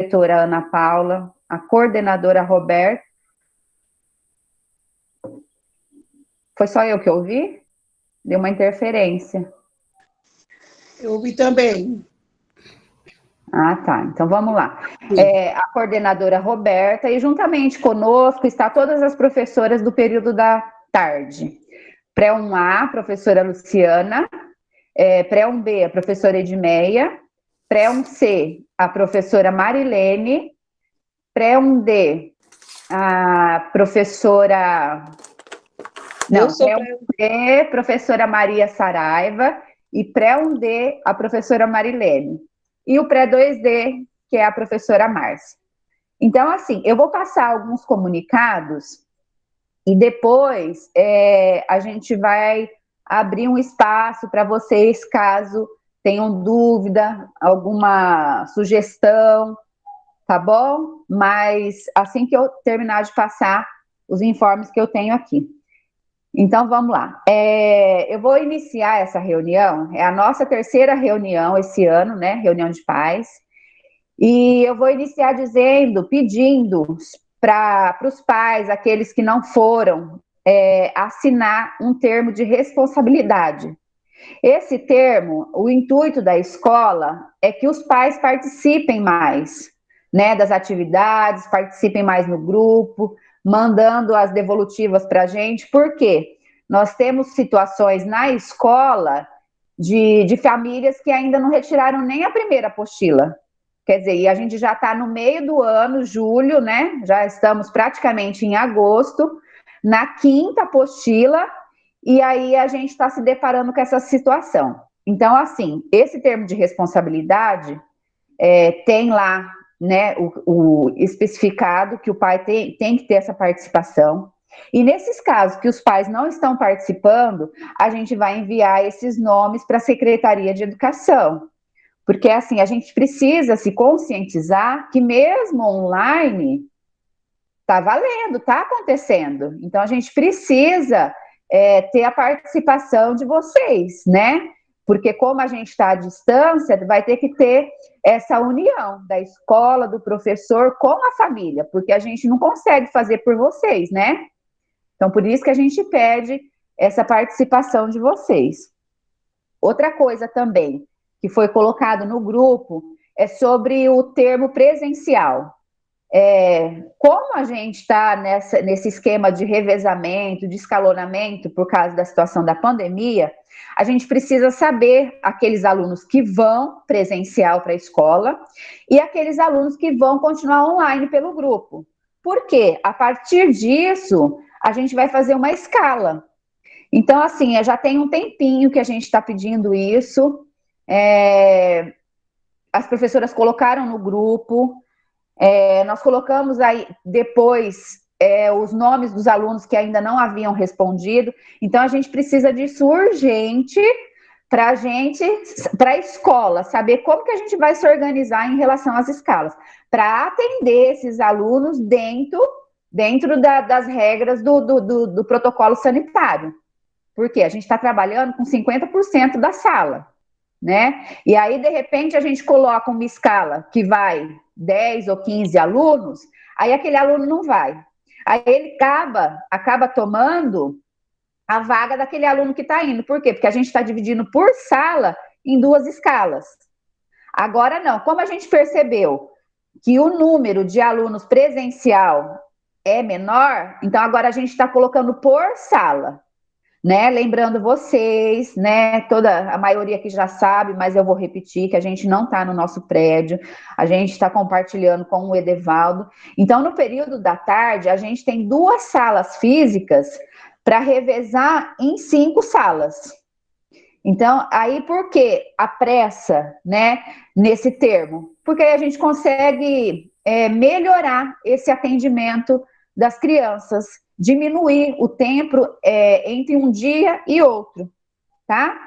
diretora Ana Paula, a coordenadora Roberta. Foi só eu que ouvi? Deu uma interferência. Eu ouvi também. Ah, tá. Então vamos lá. A coordenadora Roberta, e juntamente conosco está todas as professoras do período da tarde. Pré-1A, professora Luciana. Pré-1B, a professora Edmeia. Pré-1C, a professora Marilene. Pré-1D, a professora... Não, pré-1C, professora Maria Saraiva. E pré-1D, a professora Marilene. E o pré-2D, que é a professora Márcia. Então, assim, eu vou passar alguns comunicados e depois a gente vai abrir um espaço para vocês, caso tenham dúvida, alguma sugestão, tá bom? Mas assim que eu terminar de passar os informes que eu tenho aqui. Então, vamos lá. Eu vou iniciar essa reunião, é a nossa terceira reunião esse ano, né? Reunião de pais. E eu vou iniciar pedindo para os pais, aqueles que não foram, assinar um termo de responsabilidade. Esse termo, o intuito da escola é que os pais participem mais, né, das atividades, participem mais no grupo, mandando as devolutivas para a gente, porque nós temos situações na escola de famílias que ainda não retiraram nem a primeira apostila. Quer dizer, e a gente já está no meio do ano, julho, né? Já estamos praticamente em agosto, na quinta apostila, e aí a gente está se deparando com essa situação. Então, assim, esse termo de responsabilidade tem lá, né, o especificado que o pai tem que ter essa participação. E nesses casos que os pais não estão participando, a gente vai enviar esses nomes para a Secretaria de Educação. Porque, assim, a gente precisa se conscientizar que mesmo online está valendo, está acontecendo. Então, a gente precisa ter a participação de vocês, né? Porque como a gente está à distância, vai ter que ter essa união da escola, do professor com a família, porque a gente não consegue fazer por vocês, né? Então, por isso que a gente pede essa participação de vocês. Outra coisa também que foi colocado no grupo é sobre o termo presencial. Como a gente está nesse esquema de revezamento, de escalonamento, por causa da situação da pandemia, a gente precisa saber aqueles alunos que vão presencial para a escola e aqueles alunos que vão continuar online pelo grupo. Por quê? A partir disso, a gente vai fazer uma escala. Então, assim, já tem um tempinho que a gente está pedindo isso. As professoras colocaram no grupo. Nós colocamos aí depois os nomes dos alunos que ainda não haviam respondido. Então, a gente precisa disso urgente para a escola, saber como que a gente vai se organizar em relação às escalas, para atender esses alunos dentro das regras do protocolo sanitário. Porque a gente está trabalhando com 50% da sala, né? E aí, de repente, a gente coloca uma escala que vai 10 ou 15 alunos, aí aquele aluno não vai. Aí ele acaba tomando a vaga daquele aluno que está indo. Por quê? Porque a gente está dividindo por sala em duas escalas. Agora não, como a gente percebeu que o número de alunos presencial é menor, então agora a gente está colocando por sala. Né? Lembrando vocês, né? A maioria que já sabe, mas eu vou repetir que a gente não está no nosso prédio, a gente está compartilhando com o Edevaldo. Então, no período da tarde, a gente tem 2 salas físicas para revezar em 5 salas. Então, aí por que a pressa, né, nesse termo? Porque aí a gente consegue melhorar esse atendimento das crianças, diminuir o tempo entre um dia e outro, tá?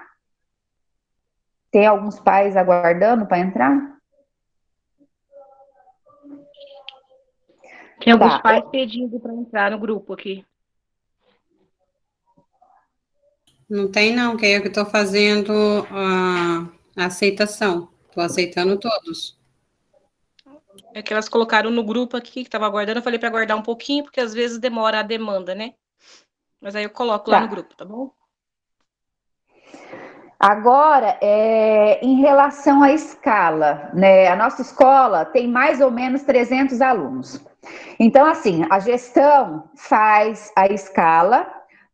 Tem alguns pais aguardando para entrar? Tem alguns pais pedindo para entrar no grupo aqui. Não tem, não, que é eu que estou fazendo a aceitação. Estou aceitando todos. É que elas colocaram no grupo aqui, que estava aguardando, eu falei para aguardar um pouquinho, porque às vezes demora a demanda, né? Mas aí eu coloco lá no grupo, tá bom? Agora, em relação à escala, né? A nossa escola tem mais ou menos 300 alunos. Então, assim, a gestão faz a escala,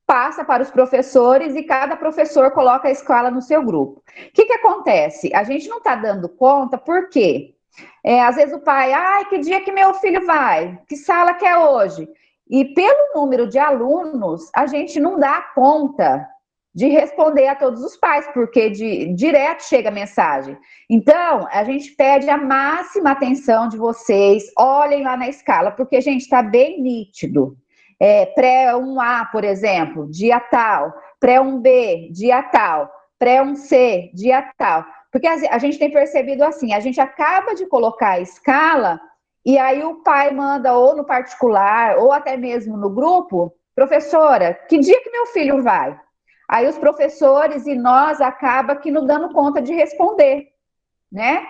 passa para os professores e cada professor coloca a escala no seu grupo. O que acontece? A gente não está dando conta, por quê? Às vezes o pai, que dia que meu filho vai? Que sala que é hoje? E pelo número de alunos, a gente não dá conta de responder a todos os pais, porque direto chega a mensagem. Então, a gente pede a máxima atenção de vocês, olhem lá na escala, porque, gente, está bem nítido. Pré-1A, por exemplo, dia tal, pré-1B, dia tal, pré-1C, dia tal. Porque a gente tem percebido assim, a gente acaba de colocar a escala e aí o pai manda ou no particular ou até mesmo no grupo, professora, que dia que meu filho vai? Aí os professores e nós acaba que não dando conta de responder, né?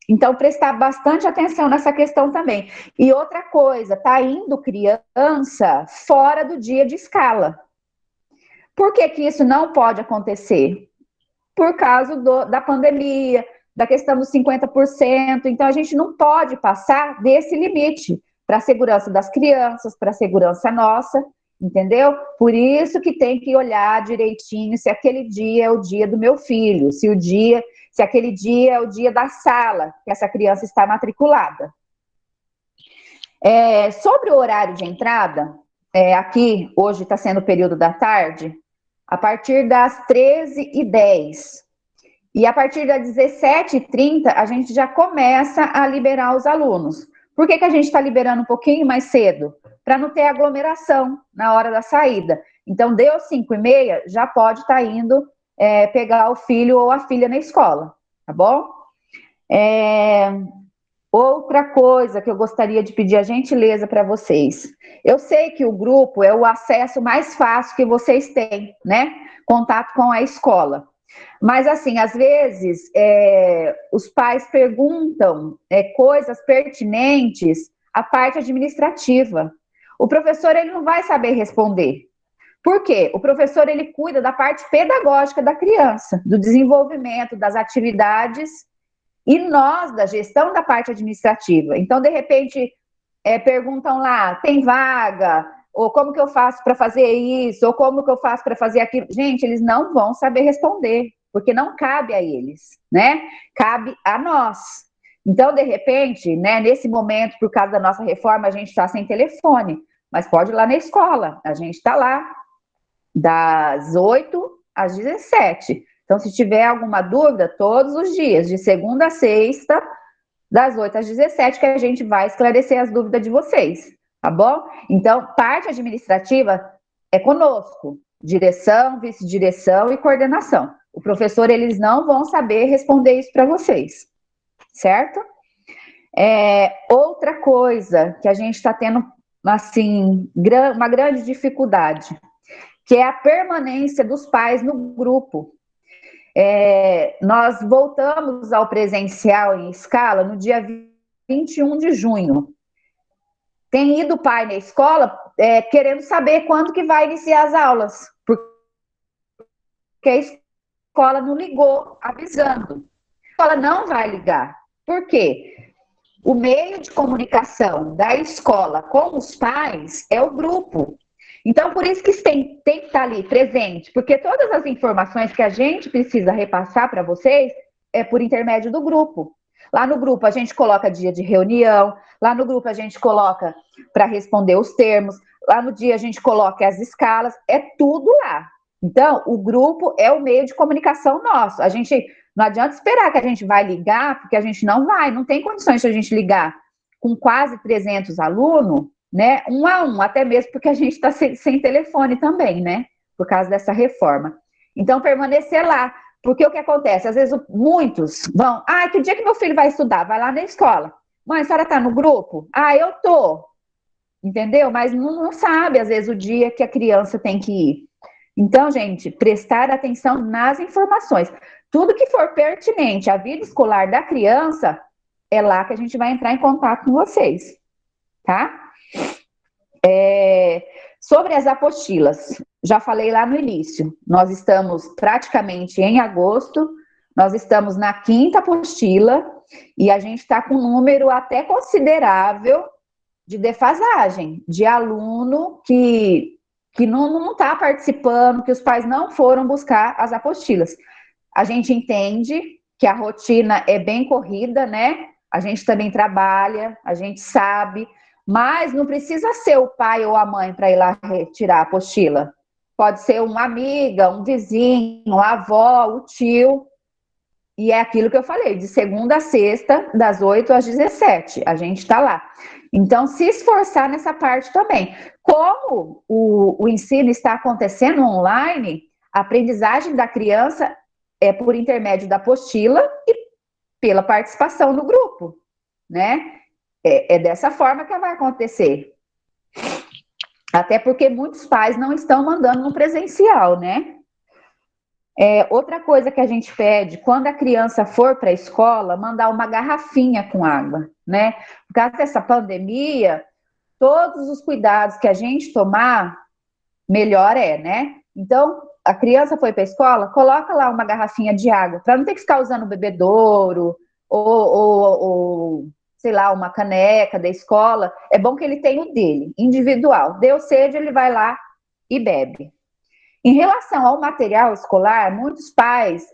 Então, prestar bastante atenção nessa questão também. E outra coisa, tá indo criança fora do dia de escala. Por que que isso não pode acontecer? Por causa da pandemia, da questão dos 50%. Então, a gente não pode passar desse limite para a segurança das crianças, para a segurança nossa, entendeu? Por isso que tem que olhar direitinho se aquele dia é o dia do meu filho, se aquele dia é o dia da sala que essa criança está matriculada. Sobre o horário de entrada, aqui hoje está sendo o período da tarde, a partir das 13h10. E a partir das 17h30, a gente já começa a liberar os alunos. Por que a gente está liberando um pouquinho mais cedo? Para não ter aglomeração na hora da saída. Então, deu 5h30, já pode estar indo pegar o filho ou a filha na escola, tá bom? Outra coisa que eu gostaria de pedir a gentileza para vocês. Eu sei que o grupo é o acesso mais fácil que vocês têm, né? Contato com a escola. Mas, assim, às vezes, os pais perguntam coisas pertinentes à parte administrativa. O professor, ele não vai saber responder. Por quê? O professor, ele cuida da parte pedagógica da criança, do desenvolvimento, das atividades, e nós, da gestão da parte administrativa. Então, de repente, perguntam lá, tem vaga? Ou como que eu faço para fazer isso? Ou como que eu faço para fazer aquilo? Gente, eles não vão saber responder, porque não cabe a eles, né? Cabe a nós. Então, de repente, né, nesse momento, por causa da nossa reforma, a gente está sem telefone, mas pode ir lá na escola, a gente está lá, das 8 às 17. Então, se tiver alguma dúvida, todos os dias, de segunda a sexta, das 8 às 17, que a gente vai esclarecer as dúvidas de vocês, tá bom? Então, parte administrativa é conosco, direção, vice-direção e coordenação. O professor, eles não vão saber responder isso para vocês, certo? Outra coisa que a gente está tendo, assim, uma grande dificuldade, que é a permanência dos pais no grupo. Nós voltamos ao presencial em escala no dia 21 de junho. Tem ido o pai na escola querendo saber quando que vai iniciar as aulas, porque a escola não ligou avisando. A escola não vai ligar. Por quê? O meio de comunicação da escola com os pais é o grupo. Então, por isso que tem que estar ali presente, porque todas as informações que a gente precisa repassar para vocês é por intermédio do grupo. Lá no grupo a gente coloca dia de reunião, lá no grupo a gente coloca para responder os termos, lá no dia a gente coloca as escalas, é tudo lá. Então, o grupo é o meio de comunicação nosso. A gente não adianta esperar que a gente vai ligar, porque a gente não tem condições de a gente ligar com quase 300 alunos, né, um a um, até mesmo porque a gente está sem telefone também, né, por causa dessa reforma. Então, permanecer lá, porque o que acontece? Às vezes, muitos vão, que dia que meu filho vai estudar? Vai lá na escola. Mãe, a senhora está no grupo? Eu tô. Entendeu? Mas não sabe, às vezes, o dia que a criança tem que ir. Então, gente, prestar atenção nas informações. Tudo que for pertinente à vida escolar da criança, é lá que a gente vai entrar em contato com vocês, tá? Sobre as apostilas, já falei lá no início, nós estamos praticamente em agosto, nós estamos na 5ª apostila e a gente está com um número até considerável de defasagem, de aluno que não está participando, que os pais não foram buscar as apostilas. A gente entende que a rotina é bem corrida, né? A gente também trabalha, a gente sabe, mas não precisa ser o pai ou a mãe para ir lá retirar a apostila. Pode ser uma amiga, um vizinho, a avó, o tio. E é aquilo que eu falei, de segunda a sexta, das 8 às 17. A gente está lá. Então, se esforçar nessa parte também. Como o ensino está acontecendo online, a aprendizagem da criança é por intermédio da apostila e pela participação no grupo, né? É dessa forma que vai acontecer. Até porque muitos pais não estão mandando no presencial, né? Outra coisa que a gente pede, quando a criança for para a escola, mandar uma garrafinha com água, né? Por causa dessa pandemia, todos os cuidados que a gente tomar, melhor né? Então, a criança foi para a escola, coloca lá uma garrafinha de água, para não ter que ficar usando bebedouro ou, sei lá, uma caneca da escola. É bom que ele tenha o dele, individual. Deu sede, ele vai lá e bebe. Em relação ao material escolar, muitos pais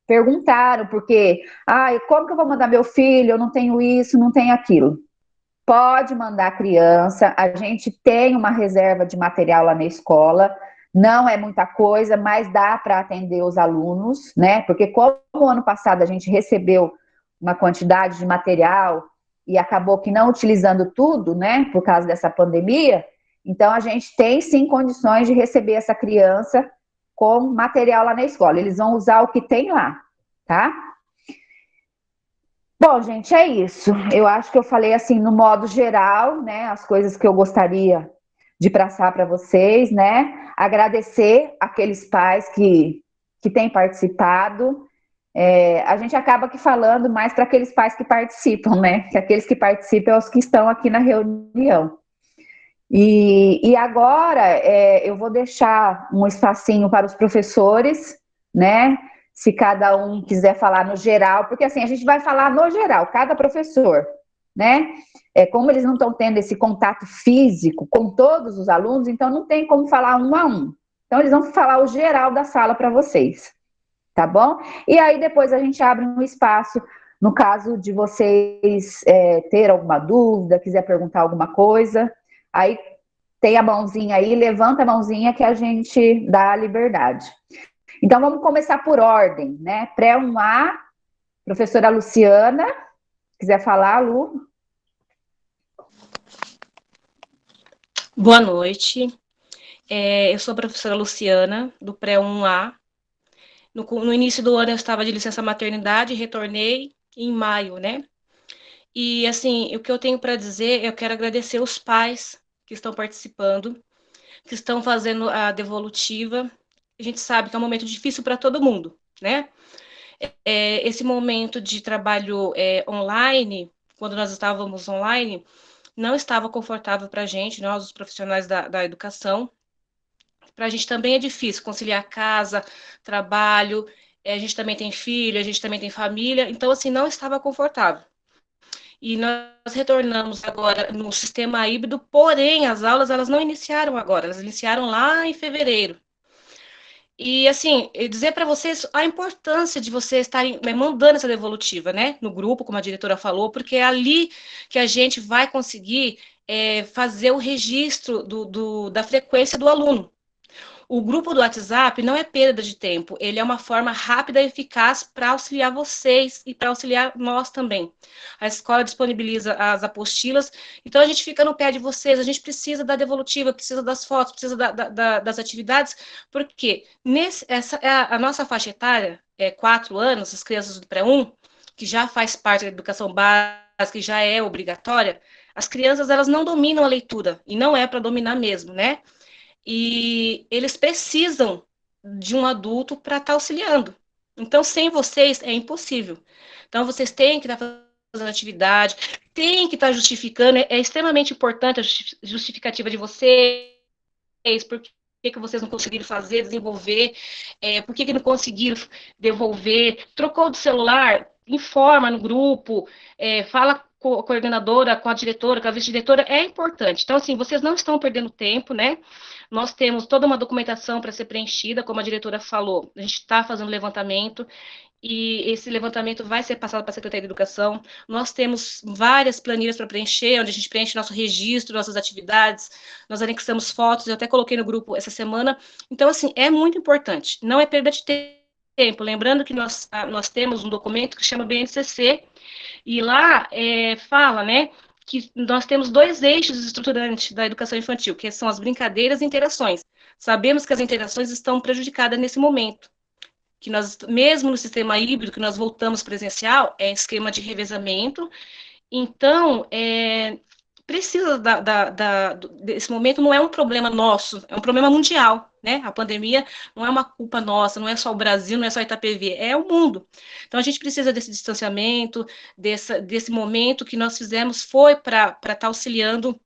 perguntaram, porque, como que eu vou mandar meu filho? Eu não tenho isso, não tenho aquilo. Pode mandar a criança, a gente tem uma reserva de material lá na escola, não é muita coisa, mas dá para atender os alunos, né? Porque como no ano passado a gente recebeu uma quantidade de material e acabou que não utilizando tudo, né, por causa dessa pandemia, então a gente tem sim condições de receber essa criança com material lá na escola. Eles vão usar o que tem lá, tá? Bom, gente, é isso. Eu acho que eu falei assim no modo geral, né, as coisas que eu gostaria de passar para vocês, né? Agradecer aqueles pais que têm participado. A gente acaba aqui falando mais para aqueles pais que participam, né? Que aqueles que participam são os que estão aqui na reunião. E agora eu vou deixar um espacinho para os professores, né? Se cada um quiser falar no geral, porque assim, a gente vai falar no geral, cada professor, né? Como eles não estão tendo esse contato físico com todos os alunos, então não tem como falar um a um. Então, eles vão falar o geral da sala para vocês, tá bom? E aí, depois a gente abre um espaço, no caso de vocês ter alguma dúvida, quiser perguntar alguma coisa, aí tem a mãozinha aí, levanta a mãozinha que a gente dá a liberdade. Então, vamos começar por ordem, né? Pré-1A, professora Luciana, quiser falar, Lu? Boa noite. Eu sou a professora Luciana, do Pré-1A. No início do ano eu estava de licença maternidade, retornei em maio, né? E, assim, o que eu tenho para dizer, eu quero agradecer os pais que estão participando, que estão fazendo a devolutiva. A gente sabe que é um momento difícil para todo mundo, né? Esse momento de trabalho online, quando nós estávamos online, não estava confortável para a gente, nós, os profissionais da educação. Para a gente também é difícil conciliar casa, trabalho, a gente também tem filho, a gente também tem família, então, assim, não estava confortável. E nós retornamos agora no sistema híbrido, porém, as aulas, elas não iniciaram agora, elas iniciaram lá em fevereiro. E, assim, dizer para vocês a importância de vocês estarem mandando essa devolutiva, né, no grupo, como a diretora falou, porque é ali que a gente vai conseguir fazer o registro da frequência do aluno. O grupo do WhatsApp não é perda de tempo, ele é uma forma rápida e eficaz para auxiliar vocês e para auxiliar nós também. A escola disponibiliza as apostilas, então a gente fica no pé de vocês, a gente precisa da devolutiva, precisa das fotos, precisa das atividades, porque essa é a nossa faixa etária, 4 anos, as crianças do pré-1, que já faz parte da educação básica, que já é obrigatória, as crianças elas não dominam a leitura, e não é para dominar mesmo, né? E eles precisam de um adulto para estar auxiliando. Então, sem vocês, é impossível. Então, vocês têm que estar fazendo atividade, tem que estar justificando, é extremamente importante a justificativa de vocês, por que vocês não conseguiram fazer, desenvolver, por que não conseguiram devolver, trocou de celular, informa no grupo, fala com a coordenadora, com a diretora, com a vice-diretora, é importante. Então, assim, vocês não estão perdendo tempo, né? Nós temos toda uma documentação para ser preenchida, como a diretora falou, a gente está fazendo levantamento, e esse levantamento vai ser passado para a Secretaria de Educação. Nós temos várias planilhas para preencher, onde a gente preenche nosso registro, nossas atividades, nós anexamos fotos, eu até coloquei no grupo essa semana. Então, assim, é muito importante, não é perda de tempo. Lembrando que nós temos um documento que chama BNCC, e lá fala, né, que nós temos 2 eixos estruturantes da educação infantil, que são as brincadeiras e interações. Sabemos que as interações estão prejudicadas nesse momento, que nós, mesmo no sistema híbrido, que nós voltamos presencial, é esquema de revezamento. Então, precisa desse momento, não é um problema nosso, é um problema mundial, né? A pandemia não é uma culpa nossa, não é só o Brasil, não é só Itapevi, é o mundo. Então, a gente precisa desse distanciamento, desse momento que nós fizemos, foi para estar auxiliando,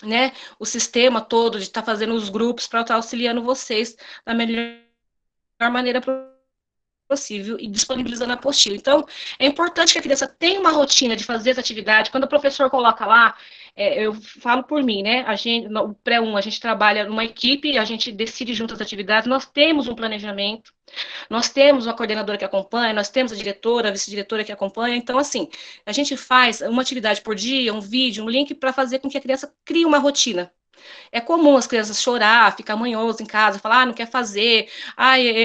né, o sistema todo, de estar fazendo os grupos para estar auxiliando vocês da melhor maneira possível e disponibilizando a apostila. Então, é importante que a criança tenha uma rotina de fazer essa atividade. Quando o professor coloca lá, eu falo por mim, né? No pré-1, a gente trabalha numa equipe, a gente decide junto as atividades, nós temos um planejamento, nós temos uma coordenadora que acompanha, nós temos a diretora, a vice-diretora que acompanha. Então, assim, a gente faz uma atividade por dia, um vídeo, um link para fazer com que a criança crie uma rotina. É comum as crianças chorar, ficar manhoso em casa, falar, não quer fazer,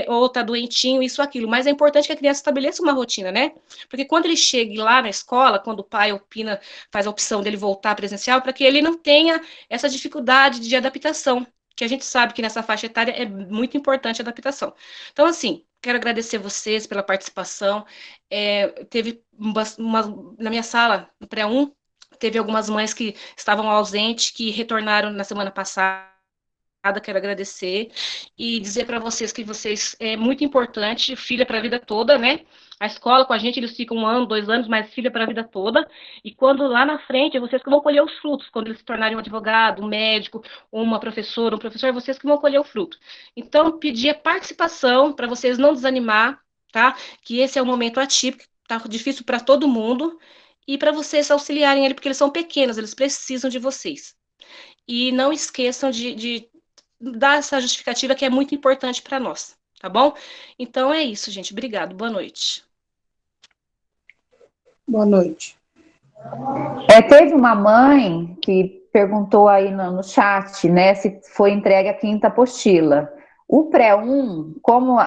ou tá doentinho, isso, aquilo, mas é importante que a criança estabeleça uma rotina, né? Porque quando ele chegue lá na escola, quando o pai opina, faz a opção dele voltar presencial, para que ele não tenha essa dificuldade de adaptação, que a gente sabe que nessa faixa etária é muito importante a adaptação. Então, assim, quero agradecer vocês pela participação. Teve na minha sala, no pré-1, teve algumas mães que estavam ausentes, que retornaram na semana passada, quero agradecer, e dizer para vocês que vocês é muito importante, filha para a vida toda, né? A escola com a gente, eles ficam 1 ano, 2 anos, mas filha para a vida toda, e quando lá na frente, é vocês que vão colher os frutos, quando eles se tornarem um advogado, um médico, uma professora, um professor, vocês que vão colher o fruto. Então, pedir a participação, para vocês não desanimar, tá? Que esse é um momento atípico, tá difícil para todo mundo, e para vocês auxiliarem ele, porque eles são pequenos, eles precisam de vocês. E não esqueçam de dar essa justificativa que é muito importante para nós, tá bom? Então é isso, gente. Obrigado. Boa noite. Boa noite. Teve uma mãe que perguntou aí no chat, né, se foi entregue a 5ª apostila. O pré-1, como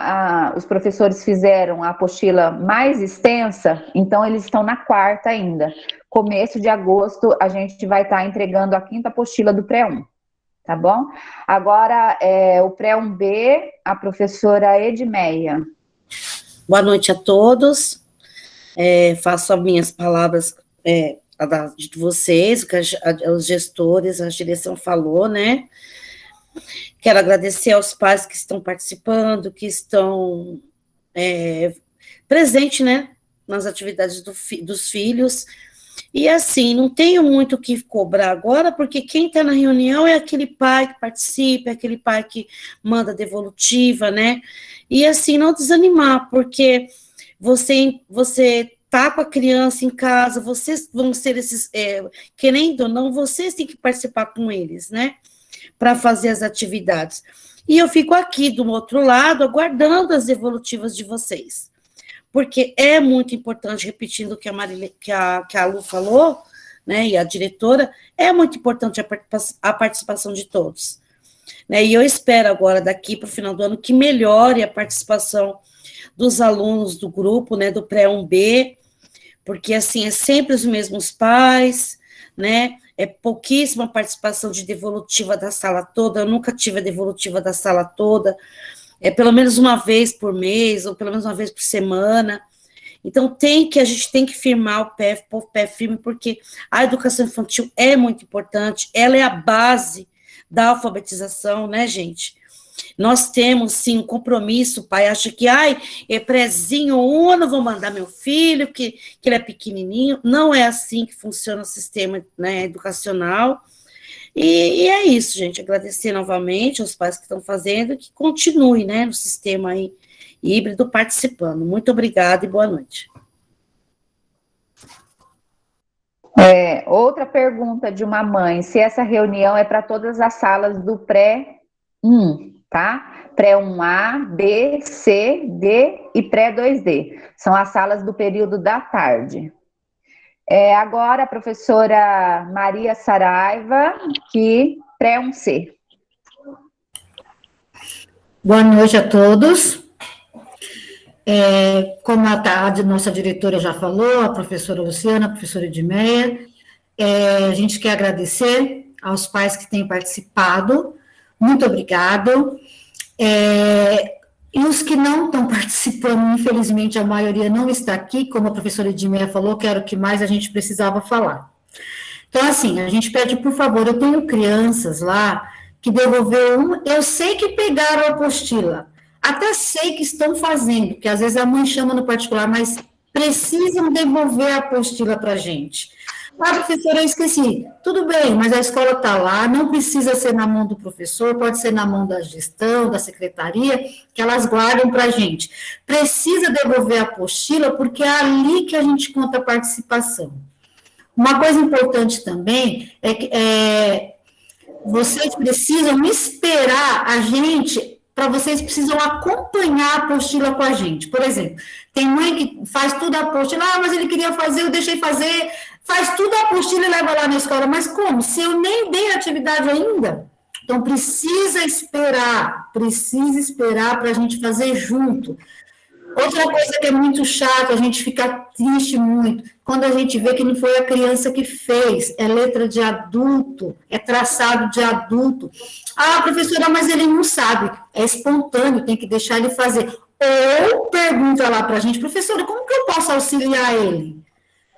os professores fizeram a apostila mais extensa, então eles estão na 4ª ainda. Começo de agosto, a gente vai estar entregando a 5ª apostila do pré-1, tá bom? Agora, o pré-1B, a professora Edmeia. Boa noite a todos. Faço as minhas palavras de vocês, o que os gestores, a direção falou, né? Quero agradecer aos pais que estão participando, que estão presentes, né, nas atividades dos filhos. E assim, não tenho muito o que cobrar agora, porque quem está na reunião é aquele pai que participa, é aquele pai que manda devolutiva, né? E assim, não desanimar, porque você tá com a criança em casa, vocês vão ser esses, querendo ou não, vocês têm que participar com eles, né? Para fazer as atividades. E eu fico aqui do outro lado, aguardando as devolutivas de vocês. Porque é muito importante, repetindo o que a Lu falou, né, e a diretora, é muito importante a participação de todos. Né, e eu espero agora, daqui para o final do ano, que melhore a participação dos alunos do grupo, né, do pré-1B, porque, assim, é sempre os mesmos pais, né, é pouquíssima participação de devolutiva da sala toda, eu nunca tive a devolutiva da sala toda, pelo menos uma vez por mês, ou pelo menos uma vez por semana. Então, a gente tem que firmar pôr o pé firme, porque a educação infantil é muito importante, ela é a base da alfabetização, né, gente? Nós temos, sim, um compromisso. O pai acha que, é prézinho, eu não vou mandar meu filho, que ele é pequenininho. Não é assim que funciona o sistema, né, educacional. E é isso, gente. Agradecer novamente aos pais que estão fazendo, que continue, né, no sistema aí híbrido participando. Muito obrigada e boa noite. Outra pergunta de uma mãe, se essa reunião é para todas as salas do pré-1, tá? Pré-1A, B, C, D e pré-2D. São as salas do período da tarde. Agora a professora Maria Saraiva, que pré-1C. Boa noite a todos. Como a nossa diretora já falou, a professora Luciana, a professora Edmeia, a gente quer agradecer aos pais que têm participado, muito obrigado. E os que não estão participando, infelizmente, a maioria não está aqui, como a professora Edmeia falou, que era o que mais a gente precisava falar. Então, assim, a gente pede, por favor, eu tenho crianças lá que devolveram, eu sei que pegaram a apostila, até sei que estão fazendo, porque às vezes a mãe chama no particular, mas precisam devolver a apostila para a gente. Professora, eu esqueci. Tudo bem, mas a escola está lá, não precisa ser na mão do professor, pode ser na mão da gestão, da secretaria, que elas guardam para a gente. Precisa devolver a apostila, porque é ali que a gente conta a participação. Uma coisa importante também é que vocês precisam esperar a gente, vocês precisam acompanhar a apostila com a gente. Por exemplo, tem mãe que faz tudo a apostila, mas ele queria fazer, eu deixei fazer, faz tudo a apostila e leva lá na escola. Mas como? Se eu nem dei atividade ainda? Então, precisa esperar para a gente fazer junto. Outra coisa que é muito chata, a gente fica triste muito, quando a gente vê que não foi a criança que fez, é letra de adulto, é traçado de adulto. Professora, mas ele não sabe, é espontâneo, tem que deixar ele fazer. Ou pergunta lá para a gente, professora, como que eu posso auxiliar ele?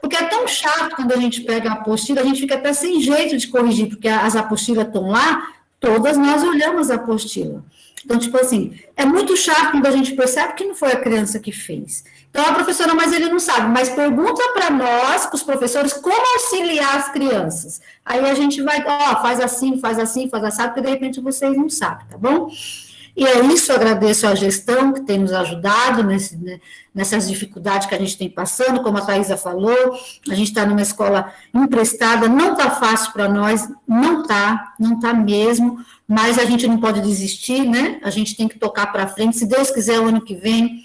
Porque é tão chato quando a gente pega a apostila, a gente fica até sem jeito de corrigir, porque as apostilas estão lá, todas nós olhamos a apostila. Então, tipo assim, é muito chato quando a gente percebe que não foi a criança que fez. Então, a professora, mas ele não sabe, mas pergunta para nós, para os professores, como auxiliar as crianças. Aí a gente vai, faz assim, porque de repente vocês não sabem, tá bom? E é isso, eu agradeço à gestão que tem nos ajudado nessas dificuldades que a gente tem passando, como a Thaisa falou, a gente está numa escola emprestada, não está fácil para nós, não está mesmo, mas a gente não pode desistir, né? A gente tem que tocar para frente, se Deus quiser, o ano que vem,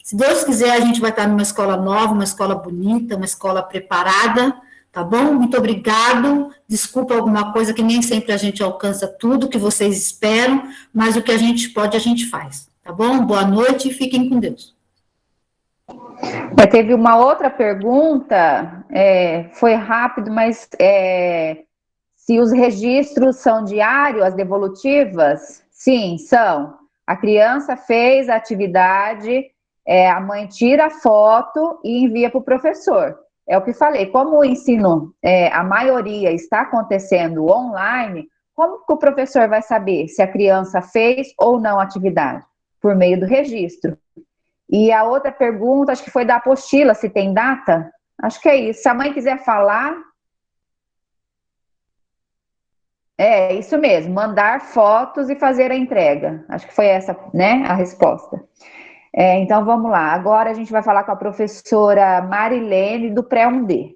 se Deus quiser, a gente vai estar numa escola nova, uma escola bonita, uma escola preparada, tá bom? Muito obrigado, desculpa alguma coisa que nem sempre a gente alcança tudo que vocês esperam, mas o que a gente pode, a gente faz, tá bom? Boa noite e fiquem com Deus. Teve uma outra pergunta, foi rápido, mas se os registros são diários, as devolutivas? Sim, são. A criança fez a atividade, a mãe tira a foto e envia para o professor. É o que falei, como o ensino, a maioria está acontecendo online, como que o professor vai saber se a criança fez ou não a atividade? Por meio do registro. E a outra pergunta, acho que foi da apostila, se tem data? Acho que é isso. Se a mãe quiser falar... É isso mesmo, mandar fotos e fazer a entrega. Acho que foi essa, né, a resposta. Então, vamos lá. Agora a gente vai falar com a professora Marilene, do Pré-1D.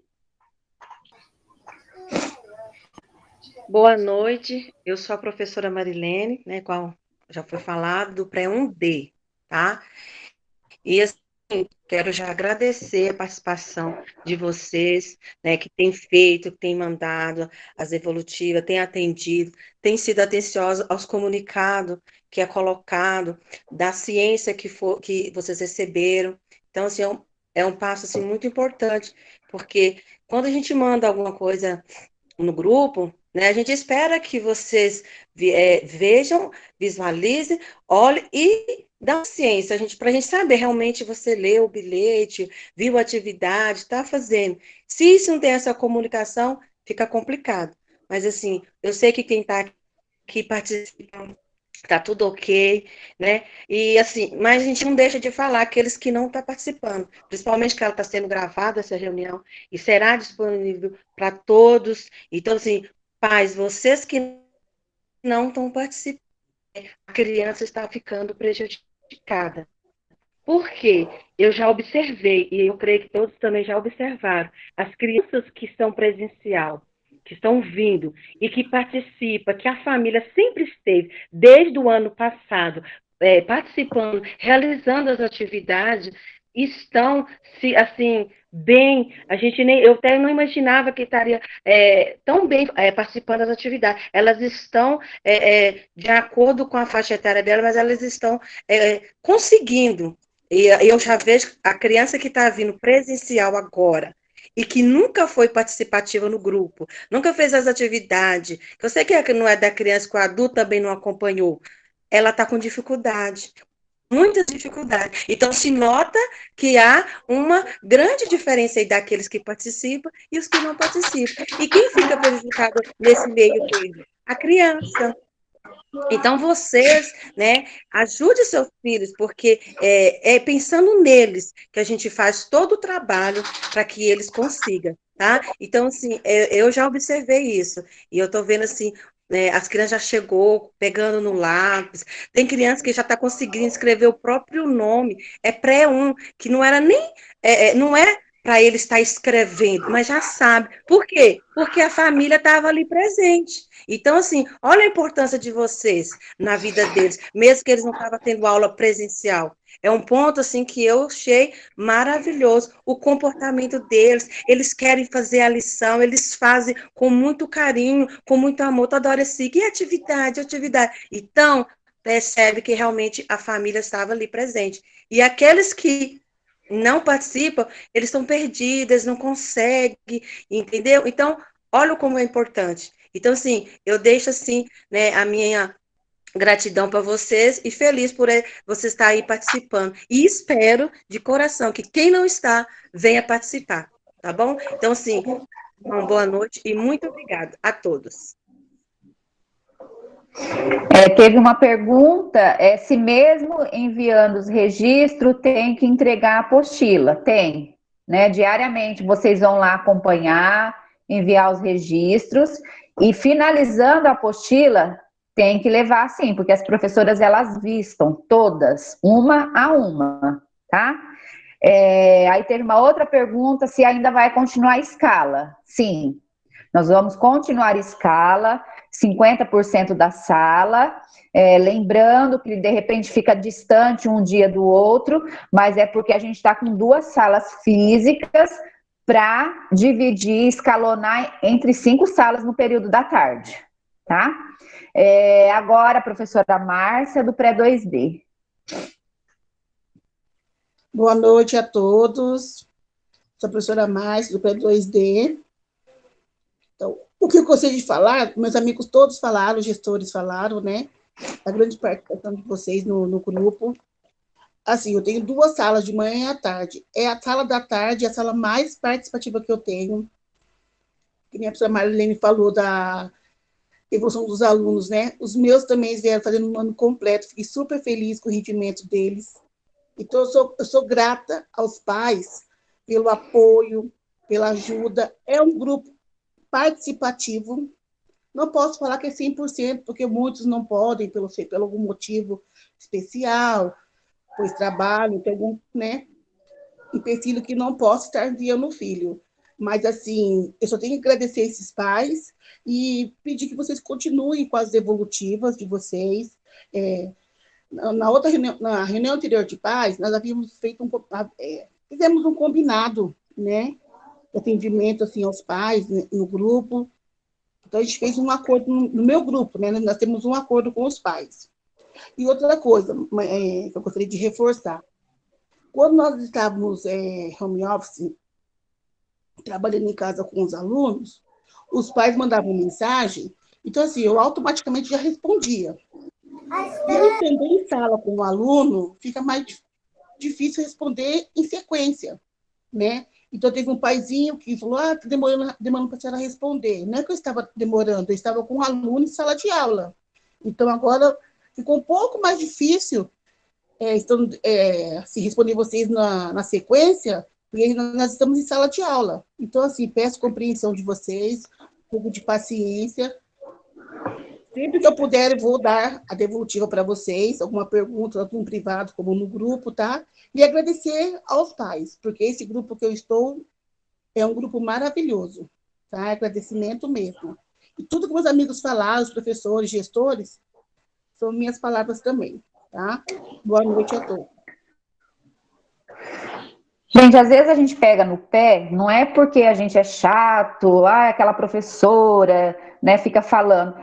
Boa noite, eu sou a professora Marilene, né, qual já foi falado, do Pré-1D, tá? E assim, quero já agradecer a participação de vocês, né, que tem feito, que tem mandado as devolutivas, tem atendido, tem sido atencioso aos comunicados que é colocado, da ciência que vocês receberam. Então, assim, é um passo assim, muito importante, porque quando a gente manda alguma coisa no grupo, né, a gente espera que vocês vejam, visualizem, olhem e dá ciência, para a gente saber, realmente você leu o bilhete, viu a atividade, está fazendo. Se isso não tem essa comunicação, fica complicado. Mas, assim, eu sei que quem está aqui participando tá tudo ok, né? E assim, mas a gente não deixa de falar aqueles que não estão participando, principalmente que ela está sendo gravada, essa reunião, e será disponível para todos. Então, assim, pais, vocês que não estão participando, a criança está ficando prejudicada. Por quê? Eu já observei, e eu creio que todos também já observaram, as crianças que estão presencial, que estão vindo e que participam, que a família sempre esteve, desde o ano passado, participando, realizando as atividades, estão se assim bem. A gente nem, eu até não imaginava que estaria tão bem participando das atividades. Elas estão de acordo com a faixa etária dela, mas elas estão conseguindo. E eu já vejo a criança que está vindo presencial agora e que nunca foi participativa no grupo, nunca fez as atividades, que eu sei que não é da criança, que o adulto também não acompanhou, ela está com dificuldade, muitas dificuldades. Então, se nota que há uma grande diferença aí daqueles que participam e os que não participam. E quem fica prejudicado nesse meio termo? A criança. Então, vocês, né, ajude seus filhos, porque é pensando neles que a gente faz todo o trabalho para que eles consigam, tá? Então, assim, eu já observei isso, e eu estou vendo, assim, as crianças já chegou pegando no lápis, tem criança que já está conseguindo escrever o próprio nome, é pré-1, que não era nem, não é para ele estar escrevendo, mas já sabe. Por quê? Porque a família estava ali presente. Então, assim, olha a importância de vocês na vida deles, mesmo que eles não estavam tendo aula presencial. É um ponto, assim, que eu achei maravilhoso, o comportamento deles. Eles querem fazer a lição, eles fazem com muito carinho, com muito amor, toda hora seguir atividade, atividade. Então, percebe que realmente a família estava ali presente. E aqueles que não participam, eles estão perdidos, não conseguem, entendeu? Então, olha como é importante. Então, assim, eu deixo, assim, né, a minha gratidão para vocês e feliz por você estar aí participando. E espero, de coração, que quem não está, venha participar, tá bom? Então, assim, uma boa noite e muito obrigada a todos. Teve uma pergunta, se mesmo enviando os registros, tem que entregar a apostila? Tem, né? Diariamente vocês vão lá acompanhar, enviar os registros, e finalizando a apostila, tem que levar sim, porque as professoras, elas vistam todas, uma a uma, tá? Aí teve uma outra pergunta, se ainda vai continuar a escala. Sim, nós vamos continuar a escala, 50% da sala, lembrando que de repente fica distante um dia do outro, mas é porque a gente está com 2 salas físicas para dividir, escalonar entre 5 salas no período da tarde, tá? Agora a professora Márcia, do pré-2D. Boa noite a todos. Sou a professora Márcia, do pré-2D. Então, o que eu gostaria de falar, meus amigos todos falaram, os gestores falaram, né? A grande participação de vocês no grupo. Assim, eu tenho 2 salas, de manhã e à tarde. É a sala da tarde, a sala mais participativa que eu tenho. Que nem a professora Marilene falou da evolução dos alunos, né? Os meus também vieram fazendo um ano completo. Fiquei super feliz com o rendimento deles. Então, eu sou grata aos pais pelo apoio, pela ajuda. É um grupo participativo. Não posso falar que é 100%, porque muitos não podem, pelo algum motivo especial, pois trabalho, tem algum, né, empecilho que não posso estar enviando o filho. Mas, assim, eu só tenho que agradecer esses pais e pedir que vocês continuem com as devolutivas de vocês. Na outra reunião, na reunião anterior de pais, nós havíamos feito fizemos um combinado, né, de atendimento, assim, aos pais, né, no grupo. Então, a gente fez um acordo no meu grupo, né? Nós temos um acordo com os pais. E outra coisa que eu gostaria de reforçar. Quando nós estávamos home office, trabalhando em casa com os alunos, os pais mandavam mensagem, então, assim, eu automaticamente já respondia. E aí, também em sala com o aluno, fica mais difícil responder em sequência, né? Então, teve um paizinho que falou, está demorando para a senhora responder. Não é que eu estava demorando, eu estava com um aluno em sala de aula. Então, agora, ficou um pouco mais difícil se responder vocês na sequência, porque nós estamos em sala de aula. Então, assim, peço compreensão de vocês, um pouco de paciência. Sempre que eu puder, eu vou dar a devolutiva para vocês, alguma pergunta, tanto no privado como no grupo, tá? E agradecer aos pais, porque esse grupo que eu estou é um grupo maravilhoso, tá? Agradecimento mesmo. E tudo que meus amigos falaram, os professores, gestores, são minhas palavras também, tá? Boa noite a todos. Gente, às vezes a gente pega no pé, não é porque a gente é chato, aquela professora, né, fica falando.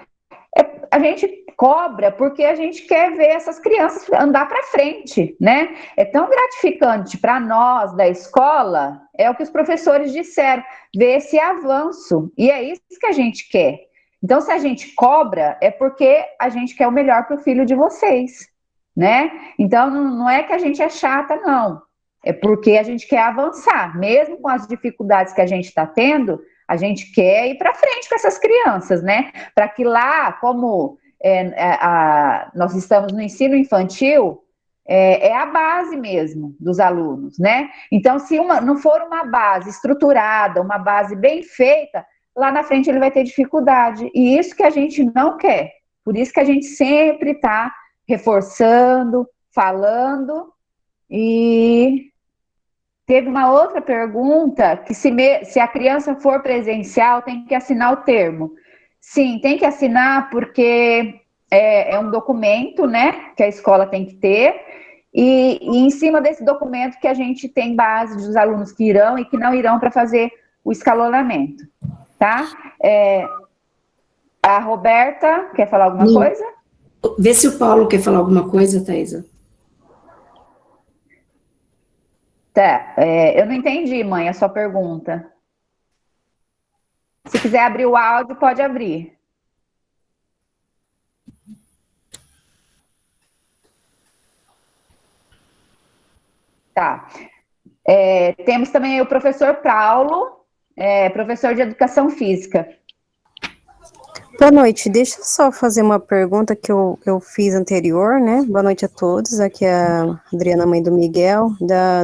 A gente cobra porque a gente quer ver essas crianças andar para frente, né? É tão gratificante para nós da escola, é o que os professores disseram, ver esse avanço, e é isso que a gente quer. Então, se a gente cobra, é porque a gente quer o melhor para o filho de vocês, né? Então, não é que a gente é chata, não. É porque a gente quer avançar, mesmo com as dificuldades que a gente está tendo, a gente quer ir para frente com essas crianças, né? Para que lá, como nós estamos no ensino infantil, é a base mesmo dos alunos, né? Então, se não for uma base estruturada, uma base bem feita, lá na frente ele vai ter dificuldade. E isso que a gente não quer. Por isso que a gente sempre está reforçando, falando. E teve uma outra pergunta, que se a criança for presencial, tem que assinar o termo. Sim, tem que assinar porque é um documento, né, que a escola tem que ter, e em cima desse documento que a gente tem base dos alunos que irão e que não irão para fazer o escalonamento, tá? A Roberta quer falar alguma coisa? Vê se o Paulo quer falar alguma coisa, Thaisa. Tá, eu não entendi, mãe, a sua pergunta. Se quiser abrir o áudio, pode abrir. Tá. Temos também o professor Paulo, professor de Educação Física. Boa noite, deixa eu só fazer uma pergunta que eu fiz anterior, né? Boa noite a todos, aqui é a Adriana, mãe do Miguel,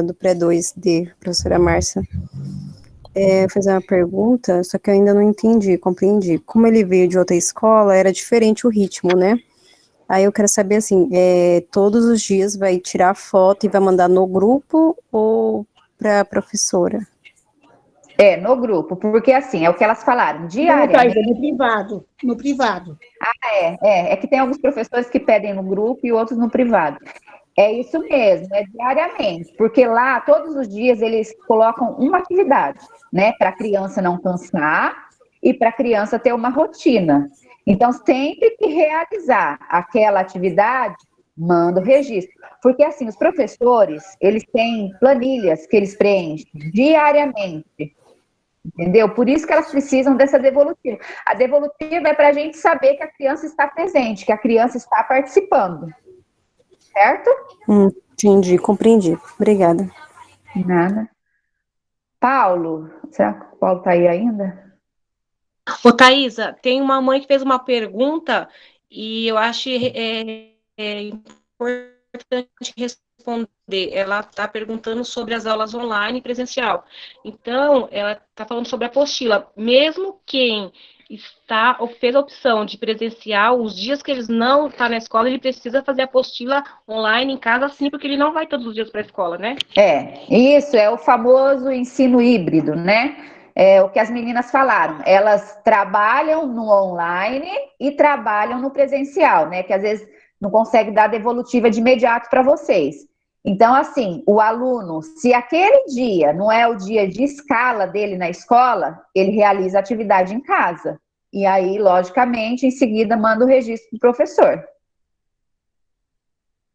do pré-2D, professora Márcia. Fazer uma pergunta, só que eu ainda não compreendi. Como ele veio de outra escola, era diferente o ritmo, né? Aí eu quero saber, assim, todos os dias vai tirar foto e vai mandar no grupo ou para a professora? No grupo, porque assim, é o que elas falaram, diariamente. No privado. É que tem alguns professores que pedem no grupo e outros no privado. É isso mesmo, é diariamente, porque lá, todos os dias, eles colocam uma atividade, né, para a criança não cansar e para a criança ter uma rotina. Então, sempre que realizar aquela atividade, manda o registro. Porque, assim, os professores, eles têm planilhas que eles preenchem diariamente, entendeu? Por isso que elas precisam dessa devolutiva. A devolutiva é para a gente saber que a criança está presente, que a criança está participando. Certo? Entendi, compreendi. Obrigada. Nada. Paulo, será que o Paulo está aí ainda? Ô, Thaisa, tem uma mãe que fez uma pergunta e eu acho importante responder. Ela está perguntando sobre as aulas online e presencial. Então, ela está falando sobre a apostila. Mesmo quem fez a opção de presencial, os dias que eles não estão na escola, ele precisa fazer a apostila online em casa, sim, porque ele não vai todos os dias para a escola, né? Isso é o famoso ensino híbrido, né? É o que as meninas falaram. Elas trabalham no online e trabalham no presencial, né? Que às vezes não consegue dar devolutiva de imediato para vocês. Então, assim, o aluno, se aquele dia não é o dia de escala dele na escola, ele realiza a atividade em casa. E aí, logicamente, em seguida, manda o registro para o professor.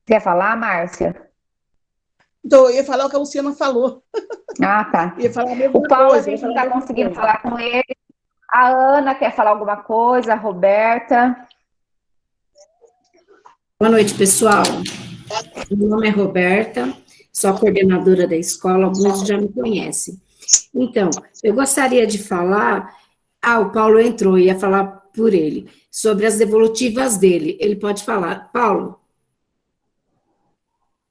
Quer falar, Márcia? Então, eu ia falar o que a Luciana falou. Tá. Ia falar a mesma o Paulo, coisa, a gente não está conseguindo falar com ele. A Ana quer falar alguma coisa, a Roberta. Boa noite, pessoal. Meu nome é Roberta, sou a coordenadora da escola, alguns já me conhecem. Então, eu gostaria de falar... o Paulo entrou, ia falar por ele, sobre as devolutivas dele. Ele pode falar, Paulo,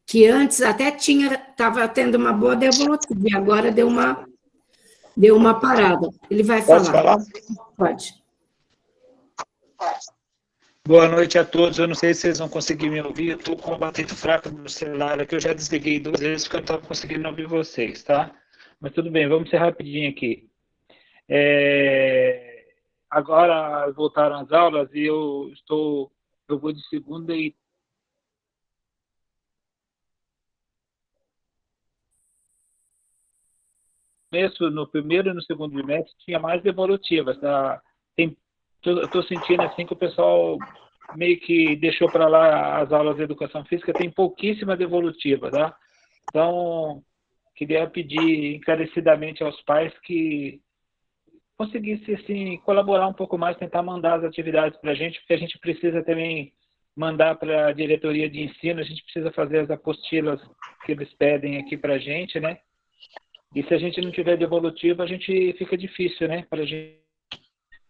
que antes até estava tendo uma boa devolutiva, e agora deu uma parada. Ele vai falar. Posso falar? Pode. Boa noite a todos. Eu não sei se vocês vão conseguir me ouvir. Eu estou com o batimento fraco no celular aqui. Eu já desliguei 2 vezes porque eu não estava conseguindo ouvir vocês, tá? Mas tudo bem, vamos ser rapidinho aqui. Agora voltaram as aulas e eu vou de segunda e no primeiro e no segundo trimestre tinha mais devolutivas, tá? Eu estou sentindo assim que o pessoal meio que deixou para lá as aulas de educação física, tem pouquíssima devolutiva, tá? Então, queria pedir encarecidamente aos pais que conseguissem assim, colaborar um pouco mais, tentar mandar as atividades para a gente, porque a gente precisa também mandar para a diretoria de ensino, a gente precisa fazer as apostilas que eles pedem aqui para a gente, né? E se a gente não tiver devolutiva, a gente fica difícil, né? Para a gente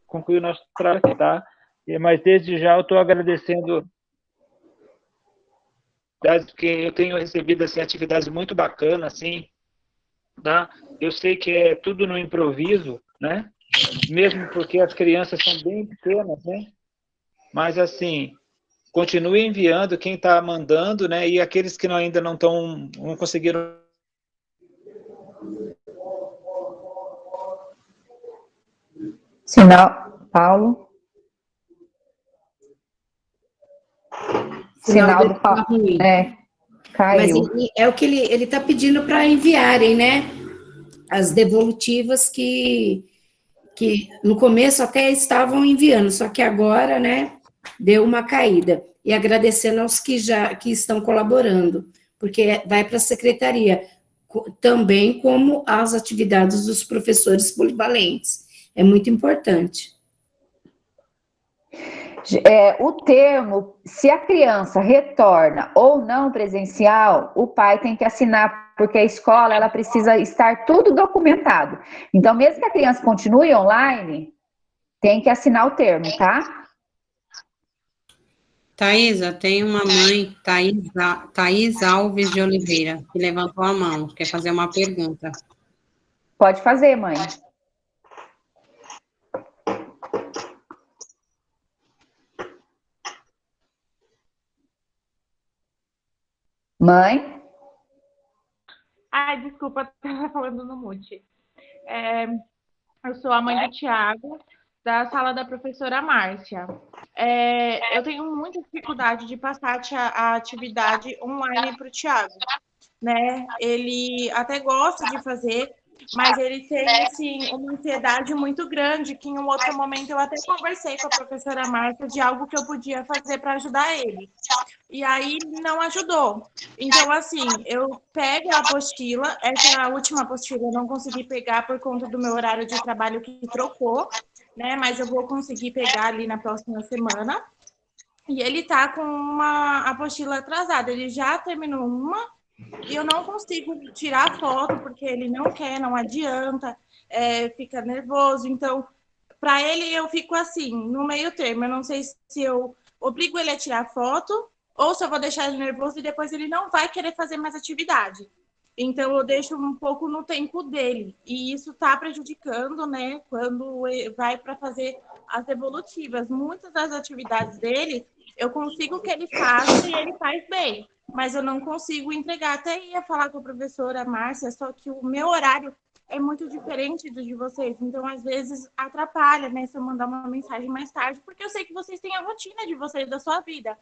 concluir o nosso trabalho, tá? Mas desde já eu estou agradecendo, porque eu tenho recebido assim, atividades muito bacanas, assim, tá? Eu sei que é tudo no improviso, né? Mesmo porque as crianças são bem pequenas, né? Mas assim, continue enviando quem está mandando, né? E aqueles que ainda não conseguiram. Sinal, Paulo. Sinal do Paulo. Caiu. Mas é o que ele está pedindo para enviarem, né? As devolutivas que no começo até estavam enviando, só que agora, né, deu uma caída. E agradecendo aos que estão colaborando, porque vai para a secretaria, também como as atividades dos professores polivalentes. É muito importante. O termo, se a criança retorna ou não presencial, o pai tem que assinar, porque a escola ela precisa estar tudo documentado. Então, mesmo que a criança continue online, tem que assinar o termo, tá? Thaisa, tem uma mãe, Thaís Alves de Oliveira, que levantou a mão, quer fazer uma pergunta. Pode fazer, mãe. Mãe? Ai, desculpa, estava falando no mute. Eu sou a mãe do Tiago, da sala da professora Márcia. Eu tenho muita dificuldade de passar a atividade online para o Tiago, né? Ele até gosta de fazer, mas ele tem, assim, uma ansiedade muito grande, que em um outro momento eu até conversei com a professora Márcia de algo que eu podia fazer para ajudar ele. E aí não ajudou. Então, assim, eu pego a apostila, essa última apostila eu não consegui pegar por conta do meu horário de trabalho que trocou, né? Mas eu vou conseguir pegar ali na próxima semana. E ele tá com uma apostila atrasada. Ele já terminou uma e eu não consigo tirar foto porque ele não quer, não adianta, fica nervoso. Então, para ele eu fico assim, no meio termo. Eu não sei se eu obrigo ele a tirar foto ou se eu vou deixar ele nervoso e depois ele não vai querer fazer mais atividade. Então, eu deixo um pouco no tempo dele. E isso está prejudicando, né, quando vai para fazer as devolutivas. Muitas das atividades dele, eu consigo que ele faça e ele faz bem. Mas eu não consigo entregar. Até ia falar com a professora Márcia, só que o meu horário é muito diferente do de vocês. Então, às vezes, atrapalha, né, se eu mandar uma mensagem mais tarde, porque eu sei que vocês têm a rotina de vocês, da sua vida,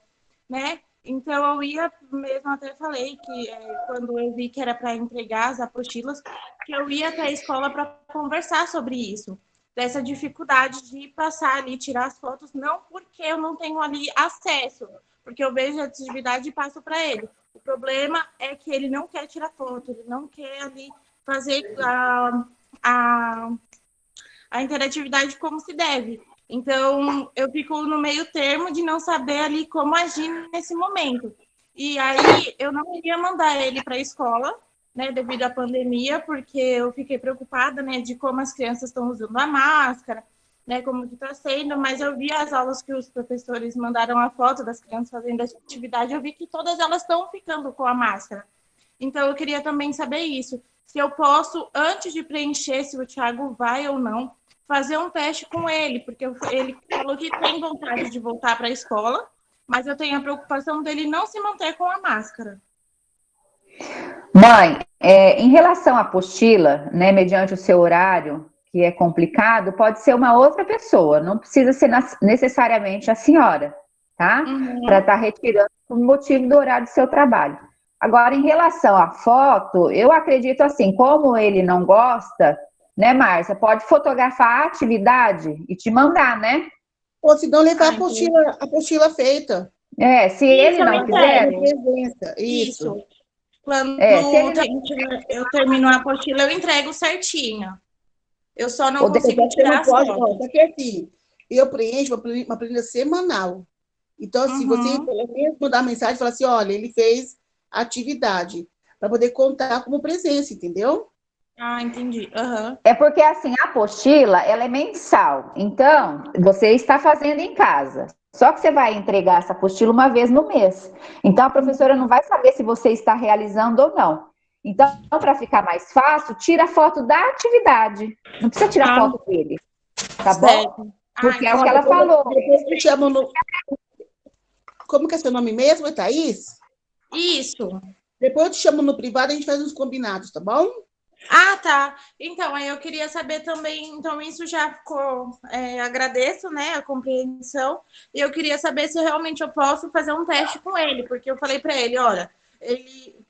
né? Então, eu ia mesmo, até falei que quando eu vi que era para entregar as apostilas, que eu ia até a escola para conversar sobre isso, dessa dificuldade de passar ali, tirar as fotos, não porque eu não tenho ali acesso, porque eu vejo a atividade e passo para ele. O problema é que ele não quer tirar foto, ele não quer ali fazer a interatividade como se deve. Então, eu fico no meio termo de não saber ali como agir nesse momento. E aí, eu não queria mandar ele para a escola, né, devido à pandemia, porque eu fiquei preocupada, né, de como as crianças estão usando a máscara, né, como que está sendo, mas eu vi as aulas que os professores mandaram a foto das crianças fazendo atividade, eu vi que todas elas estão ficando com a máscara. Então, eu queria também saber isso, se eu posso, antes de preencher se o Thiago vai ou não, fazer um teste com ele, porque ele falou que tem vontade de voltar para a escola, mas eu tenho a preocupação dele não se manter com a máscara. Mãe, em relação à apostila, né, mediante o seu horário, que é complicado, pode ser uma outra pessoa, não precisa ser necessariamente a senhora, tá? Para estar retirando por motivo do horário do seu trabalho. Agora, em relação à foto, eu acredito assim, como ele não gosta, né, Márcia, pode fotografar a atividade e te mandar, né? Ou se não, levar a apostila feita. Se ele não quiser... Presença. Isso. Quando eu termino a apostila, eu entrego certinho. Eu só não consigo tirar as fotos. Porque assim, eu preencho uma planilha semanal. Então, assim, você pelo menos mandar mensagem e falar assim, olha, ele fez atividade, para poder contar como presença, entendeu? Ah, entendi. É porque, assim, a apostila, ela é mensal. Então, você está fazendo em casa. Só que você vai entregar essa apostila uma vez no mês. Então, a professora não vai saber se você está realizando ou não. Então, para ficar mais fácil, tira a foto da atividade. Não precisa tirar foto dele. Tá bom? Porque é o que ela falou. Depois te chamo no... Como que é seu nome mesmo, Thaís? Isso. Depois eu te chamo no privado e a gente faz uns combinados, tá bom? Ah, tá. Então, aí eu queria saber também, então isso já ficou, agradeço, né, a compreensão, e eu queria saber se realmente eu posso fazer um teste com ele, porque eu falei para ele, olha,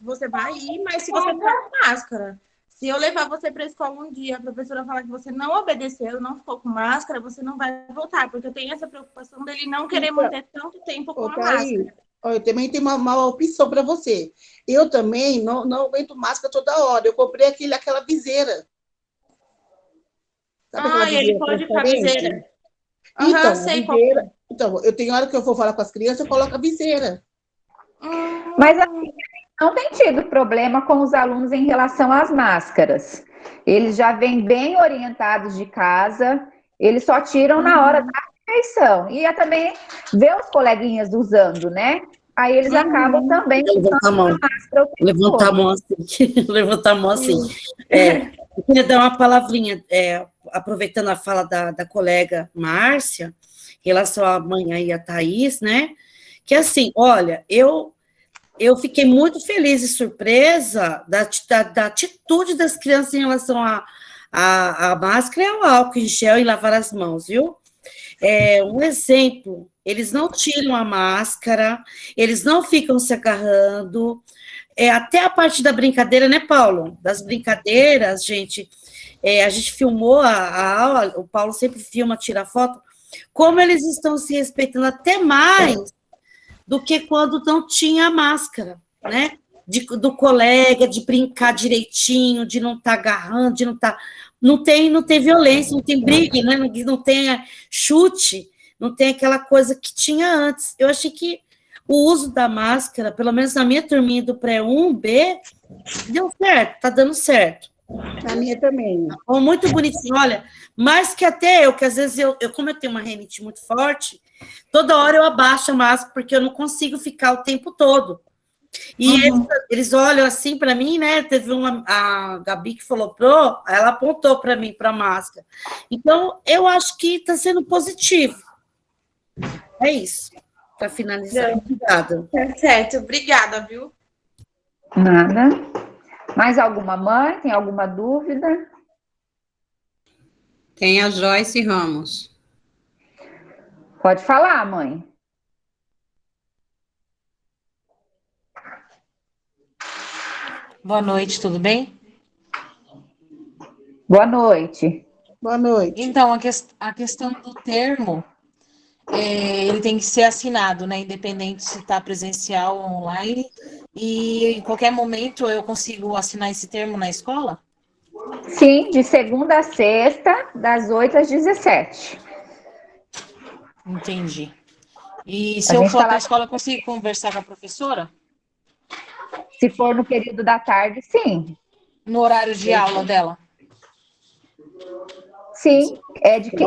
você vai ir, mas se você for com máscara, se eu levar você para a escola um dia, a professora falar que você não obedeceu, não ficou com máscara, você não vai voltar, porque eu tenho essa preocupação dele não querer manter tanto tempo com a máscara. Eu também tenho uma opção para você. Eu também não aguento máscara toda hora. Eu comprei aquela viseira. Sabe aquela viseira ele pode com a viseira? Então, sei viseira, então, eu tenho hora que eu vou falar com as crianças, eu coloco a viseira. Mas assim, não tem tido problema com os alunos em relação às máscaras. Eles já vêm bem orientados de casa, eles só tiram na hora da refeição. E também ver os coleguinhas usando, né? Aí eles acabam também levantar a mão. Levantar a mão assim. Levantar a mão assim. Eu queria dar uma palavrinha, aproveitando a fala da colega Márcia, em relação à mãe aí, a Thaís, né? Que assim, olha, eu fiquei muito feliz e surpresa da atitude das crianças em relação à máscara e ao álcool em gel e lavar as mãos, viu? Um exemplo, eles não tiram a máscara, eles não ficam se agarrando, até a parte da brincadeira, né, Paulo? Das brincadeiras, gente, a gente filmou a aula, o Paulo sempre filma, tira foto, como eles estão se respeitando até mais do que quando não tinha máscara, né? Do colega, de brincar direitinho, de não estar agarrando, de não estar... Não tem violência, não tem briga, né? Não tem chute, não tem aquela coisa que tinha antes. Eu achei que o uso da máscara, pelo menos na minha turminha do pré-1B, deu certo, tá dando certo. Na minha também. Muito bonitinho, olha, mais que até eu, que às vezes como eu tenho uma rinite muito forte, toda hora eu abaixo a máscara, porque eu não consigo ficar o tempo todo. E eles olham assim para mim, né? Teve a Gabi que falou ela apontou para mim, para a máscara. Então, eu acho que está sendo positivo. É isso, para finalizar. Obrigada. Certo, obrigada, viu? Nada. Mais alguma mãe? Tem alguma dúvida? Tem a Joyce Ramos. Pode falar, mãe. Boa noite, tudo bem? Boa noite. Boa noite. Então, a questão do termo, ele tem que ser assinado, né? Independente se está presencial ou online. E em qualquer momento eu consigo assinar esse termo na escola? Sim, de segunda a sexta, das 8 às 17. Entendi. E se eu for para a escola, eu consigo conversar com a professora? Se for no período da tarde, sim. No horário de aula dela? Sim,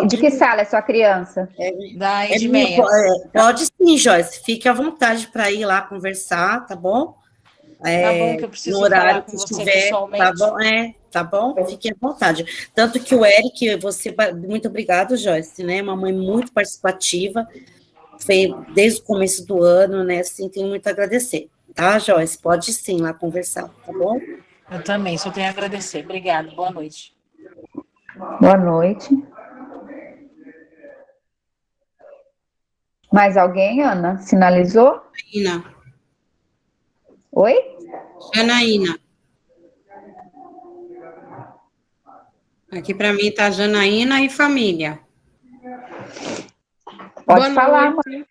de que sala é sua criança? Da É minha, Edmeia. pode sim, Joyce. Fique à vontade para ir lá conversar, tá bom? Tá bom que eu No preciso horário falar com que você estiver, pessoalmente. tá bom? Tá bom? Fique à vontade. Tanto que o Eric, muito obrigado, Joyce, né? Uma mãe muito participativa, foi desde o começo do ano, né? Assim, tenho muito a agradecer, tá, Joyce? Pode sim lá conversar, tá bom? Eu também, só tenho a agradecer. Obrigada, boa noite. Boa noite. Mais alguém, Ana? Sinalizou? Janaína. Oi? Janaína. Aqui para mim tá Janaína e família. Pode falar, mãe.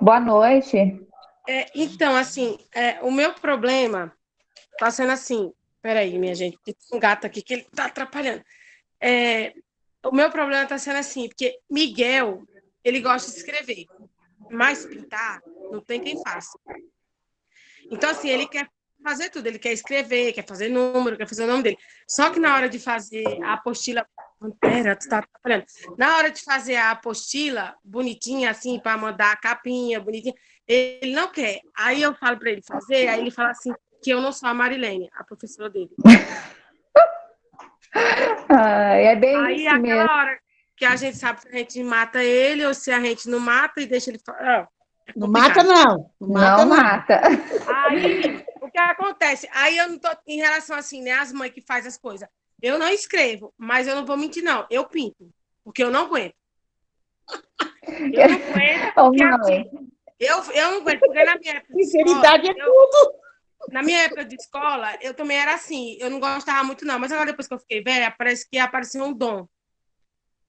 Boa noite. Então, assim, o meu problema tá sendo assim. Peraí, minha gente, tem um gato aqui que ele tá atrapalhando. O meu problema tá sendo assim, porque Miguel, ele gosta de escrever, mas pintar não tem quem faça. Então, assim, ele quer fazer tudo, ele quer escrever, quer fazer número, quer fazer o nome dele. Só que na hora de fazer a apostila. Pera, tu tá atrapalhando. Na hora de fazer a apostila bonitinha, assim, para mandar a capinha bonitinha, ele não quer. Aí eu falo para ele fazer, aí ele fala assim, que eu não sou a Marilene, a professora dele. É bem aí isso aquela mesmo. hora que a gente sabe se a gente mata ele ou se a gente não mata e deixa ele falar. Não mata, não. Não mata. Aí, o que acontece? Aí eu não tô, em relação assim, né, as mães que fazem as coisas. Eu não escrevo, mas eu não vou mentir, não. Eu pinto, porque eu não aguento. Eu não aguento, porque assim, eu não aguento, porque na minha época de Sinceridade é tudo. Na minha época de escola, eu também era assim, eu não gostava muito, não, mas agora depois que eu fiquei velha, parece que apareceu um dom.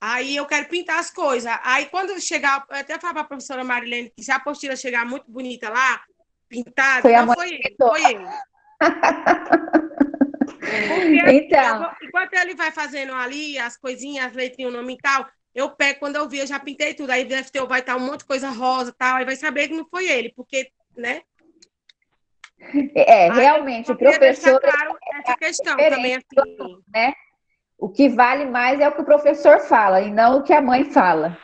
Aí eu quero pintar as coisas. Aí quando chegar, eu até falar para a professora Marilene que se a apostila chegar muito bonita lá, pintada, Foi a não mãe foi que ele, pintou. foi ele. Porque Então. enquanto ele vai fazendo ali as coisinhas, as letrinhas, o nome e tal, eu pego, quando eu vi, eu já pintei tudo. Aí vai estar um monte de coisa rosa e tal, aí vai saber que não foi ele, porque, né? Realmente, eu o professor. claro essa questão também, assim. Né? O que vale mais é o que o professor fala e não o que a mãe fala.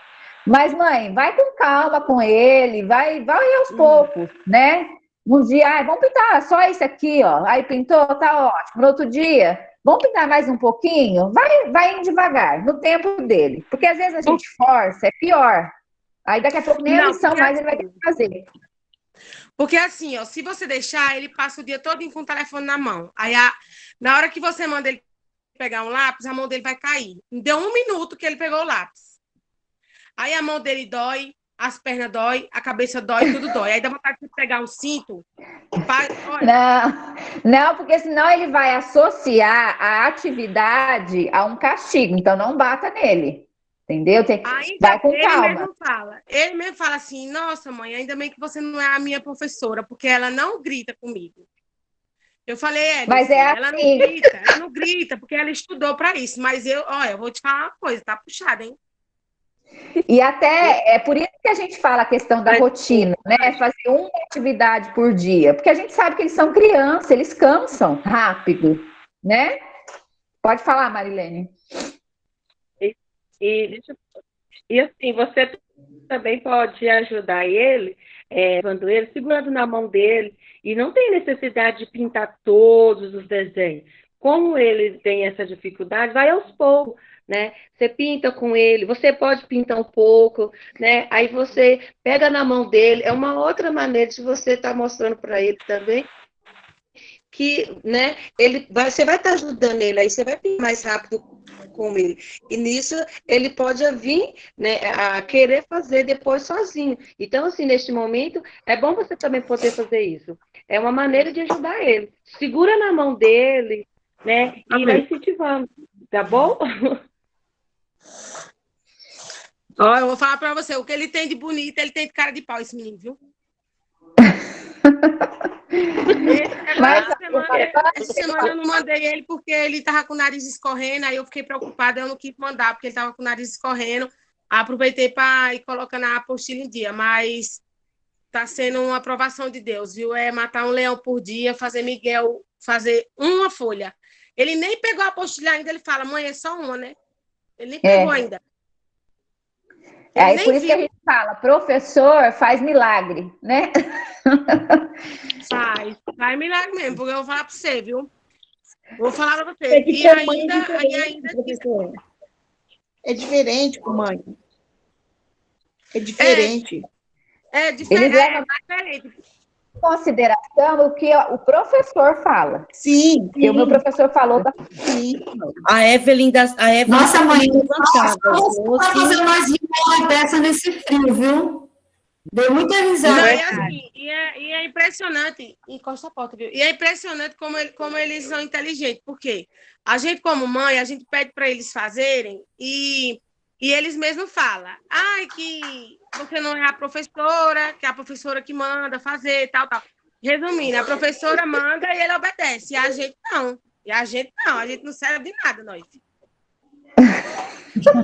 Mas, mãe, vai com calma com ele, vai aos poucos, né? Um dia, vamos pintar só esse aqui, ó. Aí pintou, tá ótimo. No outro dia, vamos pintar mais um pouquinho? Vai indo devagar, no tempo dele. Porque às vezes a gente força, é pior. Aí daqui a pouco nem a lição mais ele vai ter que fazer. Porque assim, ó, se você deixar, ele passa o dia todo com o telefone na mão. Aí, na hora que você manda ele pegar um lápis, a mão dele vai cair. Deu 1 minuto que ele pegou o lápis. Aí a mão dele dói, as pernas dói, a cabeça dói, tudo dói. Aí dá vontade de pegar um cinto. Não, porque senão ele vai associar a atividade a um castigo. Então não bata nele. Entendeu? Vai com calma. Ele mesmo fala assim, nossa, mãe, ainda bem que você não é a minha professora, porque ela não grita comigo. Eu falei, mas assim, ela não grita, porque ela estudou para isso. Mas eu vou te falar uma coisa, tá puxada, hein? E até é por isso que a gente fala a questão da rotina, né? Fazer uma atividade por dia, porque a gente sabe que eles são crianças, eles cansam rápido, né? Pode falar, Marilene. E assim, você também pode ajudar ele, quando ele, segurando na mão dele, e não tem necessidade de pintar todos os desenhos. Como ele tem essa dificuldade, vai aos poucos, né? Você pinta com ele, você pode pintar um pouco, né? Aí você pega na mão dele, é uma outra maneira de você estar mostrando para ele também que, né, você vai estar ajudando ele, aí você vai pintar mais rápido com ele. E nisso ele pode vir, né, a querer fazer depois sozinho. Então, assim, neste momento, é bom você também poder fazer isso. É uma maneira de ajudar ele. Segura na mão dele, né, e vai incentivando, tá bom? Ó, eu vou falar para você, o que ele tem de bonito, ele tem de cara de pau, esse menino, viu? Essa semana eu não mandei ele porque ele estava com o nariz escorrendo, aí eu fiquei preocupada, eu não quis mandar porque ele estava com o nariz escorrendo. Aproveitei para ir colocando a apostila em dia, mas está sendo uma aprovação de Deus, viu? É matar um leão por dia, fazer Miguel fazer uma folha. Ele nem pegou a apostila ainda, ele fala, mãe, é só uma, né? Ele nem pegou ainda. Ele Aí nem por isso que a viu. gente fala, professor faz milagre, né? Faz milagre mesmo, porque eu vou falar para você, viu? Vou falar para você. É que E com mãe ainda, é diferente, professor. É diferente com mãe. É diferente. É Eles diferente. levam em consideração o que o professor fala. Sim. Porque o meu professor falou da... Sim. A Evelyn Nossa, tá mãe, levantada. não vai fazer mais uma dessa nesse frio, viu? Deu muita risada. Não, e assim, e é impressionante, encosta a porta, viu? E é impressionante como eles são inteligentes, porque a gente, como mãe, a gente pede para eles fazerem e eles mesmos falam, ai, que você não é a professora, que é a professora que manda fazer, tal, tal. Resumindo, a professora manda e ele obedece, e a gente não. E a gente não serve de nada, nós.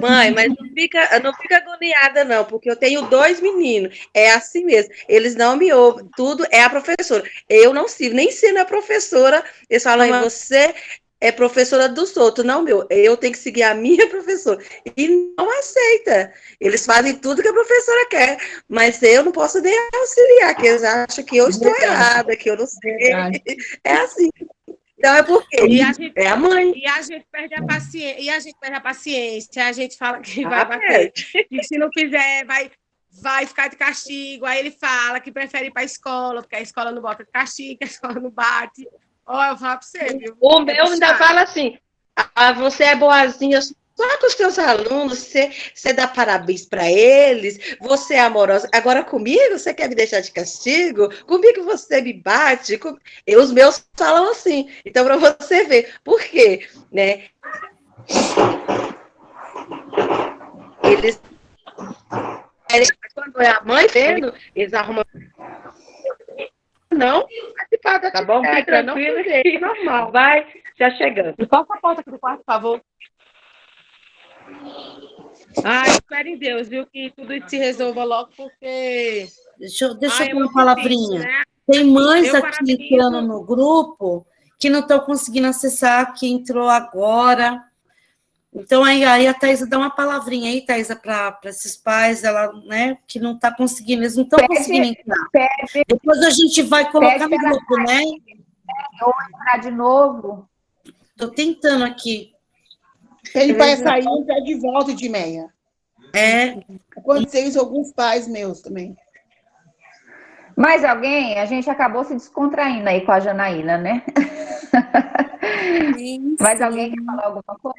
Mãe, mas não fica agoniada, não, porque eu tenho 2 meninos. É assim mesmo. Eles não me ouvem. Tudo é a professora. Eu não sirvo, nem sendo a professora. Eles falam, mãe, você é professora dos outros, não meu. Eu tenho que seguir a minha professora. E não aceita. Eles fazem tudo que a professora quer, mas eu não posso nem auxiliar, que eles acham que eu estou errada, que eu não sei. É assim. Então é porque é a mãe. E a gente perde a paciência, a gente fala que vai bater. E se não fizer, vai ficar de castigo. Aí ele fala que prefere ir para a escola, porque a escola não bota castigo, a escola não bate. Ó, eu falo para você, viu? O meu ainda fala assim: você é boazinha só com os seus alunos, você dá parabéns para eles, você é amorosa. Agora comigo, você quer me deixar de castigo? Comigo você me bate? E os meus falam assim. Então, para você ver. Por quê? Né? Eles... Quando é a mãe vendo, eles arrumam... Não, participar da atividade, bom, fique tranquilo, não, normal. Vai, já chegando. Passa a porta aqui do quarto, por favor. Espero em Deus, viu, que tudo isso se resolva logo, porque... Deixa eu falar uma palavrinha. Né? Tem mães aqui entrando no grupo que não estão conseguindo acessar, que entrou agora. Então, aí a Thaisa dá uma palavrinha aí, Thaisa, para esses pais, ela, né, que não está conseguindo, eles não estão conseguindo entrar. Depois a gente vai colocar no grupo, né? Ou entrar de novo. Estou tentando aqui. Ele vai sair e entrar de volta de meia. Aconteceu isso com alguns pais meus também. Mais alguém? A gente acabou se descontraindo aí com a Janaína, né? Sim, mais alguém quer falar alguma coisa?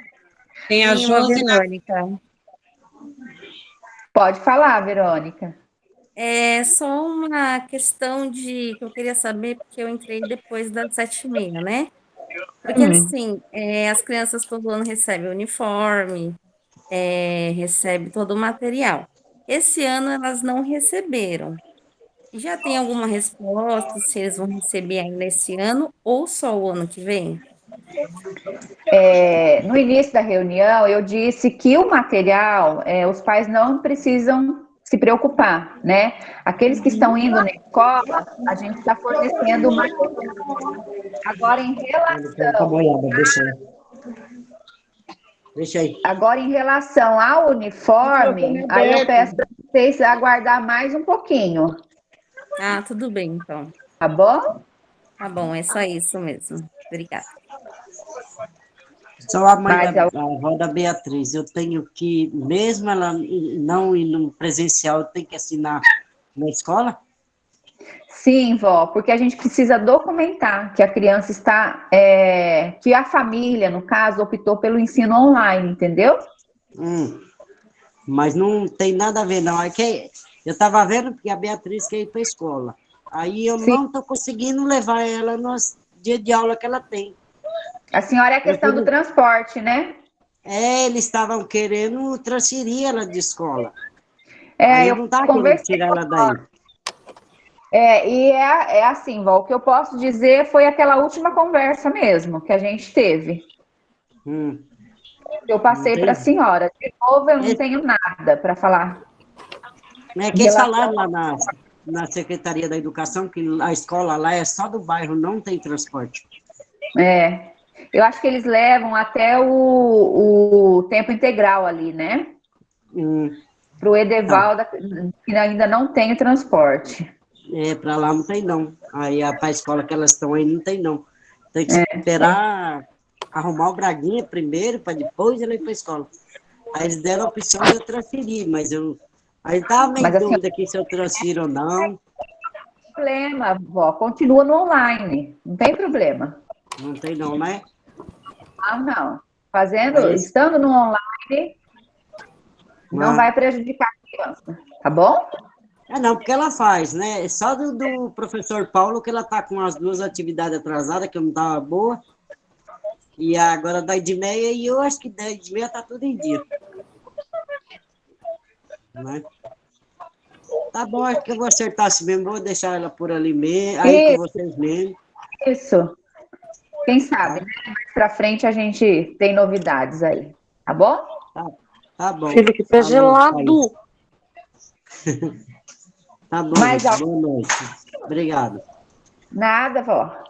Tem a Verônica. Pode falar, Verônica. É só uma questão que eu queria saber, porque eu entrei depois das 7h30, né? Porque, assim, as crianças todo ano recebem uniforme, recebem todo o material. Esse ano elas não receberam. Já tem alguma resposta se eles vão receber ainda esse ano ou só o ano que vem? No início da reunião, eu disse que o material, os pais não precisam se preocupar, né? Aqueles que estão indo na escola, a gente está fornecendo o material. Agora, em relação... Deixa aí. Agora, em relação ao uniforme, aí eu peço para vocês aguardar mais um pouquinho. Ah, tudo bem, então. Tá bom? Tá bom, é só isso mesmo. Obrigada. Sou a mãe da avó da Beatriz. Eu tenho que, mesmo ela não ir no presencial, eu tenho que assinar na escola? Sim, vó, porque a gente precisa documentar que a criança está, que a família, no caso, optou pelo ensino online, entendeu? Mas não tem nada a ver, não. É que eu estava vendo que a Beatriz quer ir para a escola. Aí eu não estou conseguindo levar ela nos dias de aula que ela tem. A senhora é a questão do transporte, né? Eles estavam querendo transferir ela de escola. Aí eu não estava querendo tirar ela daí. É assim, Val, o que eu posso dizer foi aquela última conversa mesmo que a gente teve. Eu passei para a senhora. De novo, eu não tenho nada para falar. Que eles falaram lá na Secretaria da Educação que a escola lá é só do bairro, não tem transporte. Eu acho que eles levam até o tempo integral ali, né? Para o Edevaldo, que ainda não tem o transporte. Para lá não tem, não. Aí, para a escola que elas estão aí, não tem, não. Tem que esperar arrumar o Braguinha primeiro, para depois ela ir para a escola. Aí eles deram a opção de eu transferir, mas eu... Aí estava meio dúvida aqui se eu transfiro ou não. Não tem problema, vó. Continua no online. Não tem problema. Não tem, não, né? Não. Estando no online, não vai prejudicar a criança. Tá bom? Não, porque ela faz, né? Só do professor Paulo que ela está com as 2 atividades atrasadas, que eu não estava boa. E agora da Edmeia, e eu acho que da Edmeia está tudo em dia. Né? Tá bom, acho que eu vou acertar assim mesmo, vou deixar ela por ali mesmo, aí com vocês mesmo. Isso. Quem sabe, né? Mais pra frente a gente tem novidades aí. Tá bom? Tá bom. Filho, que pé gelado. Tá bom, boa noite. Obrigado. Nada, vó.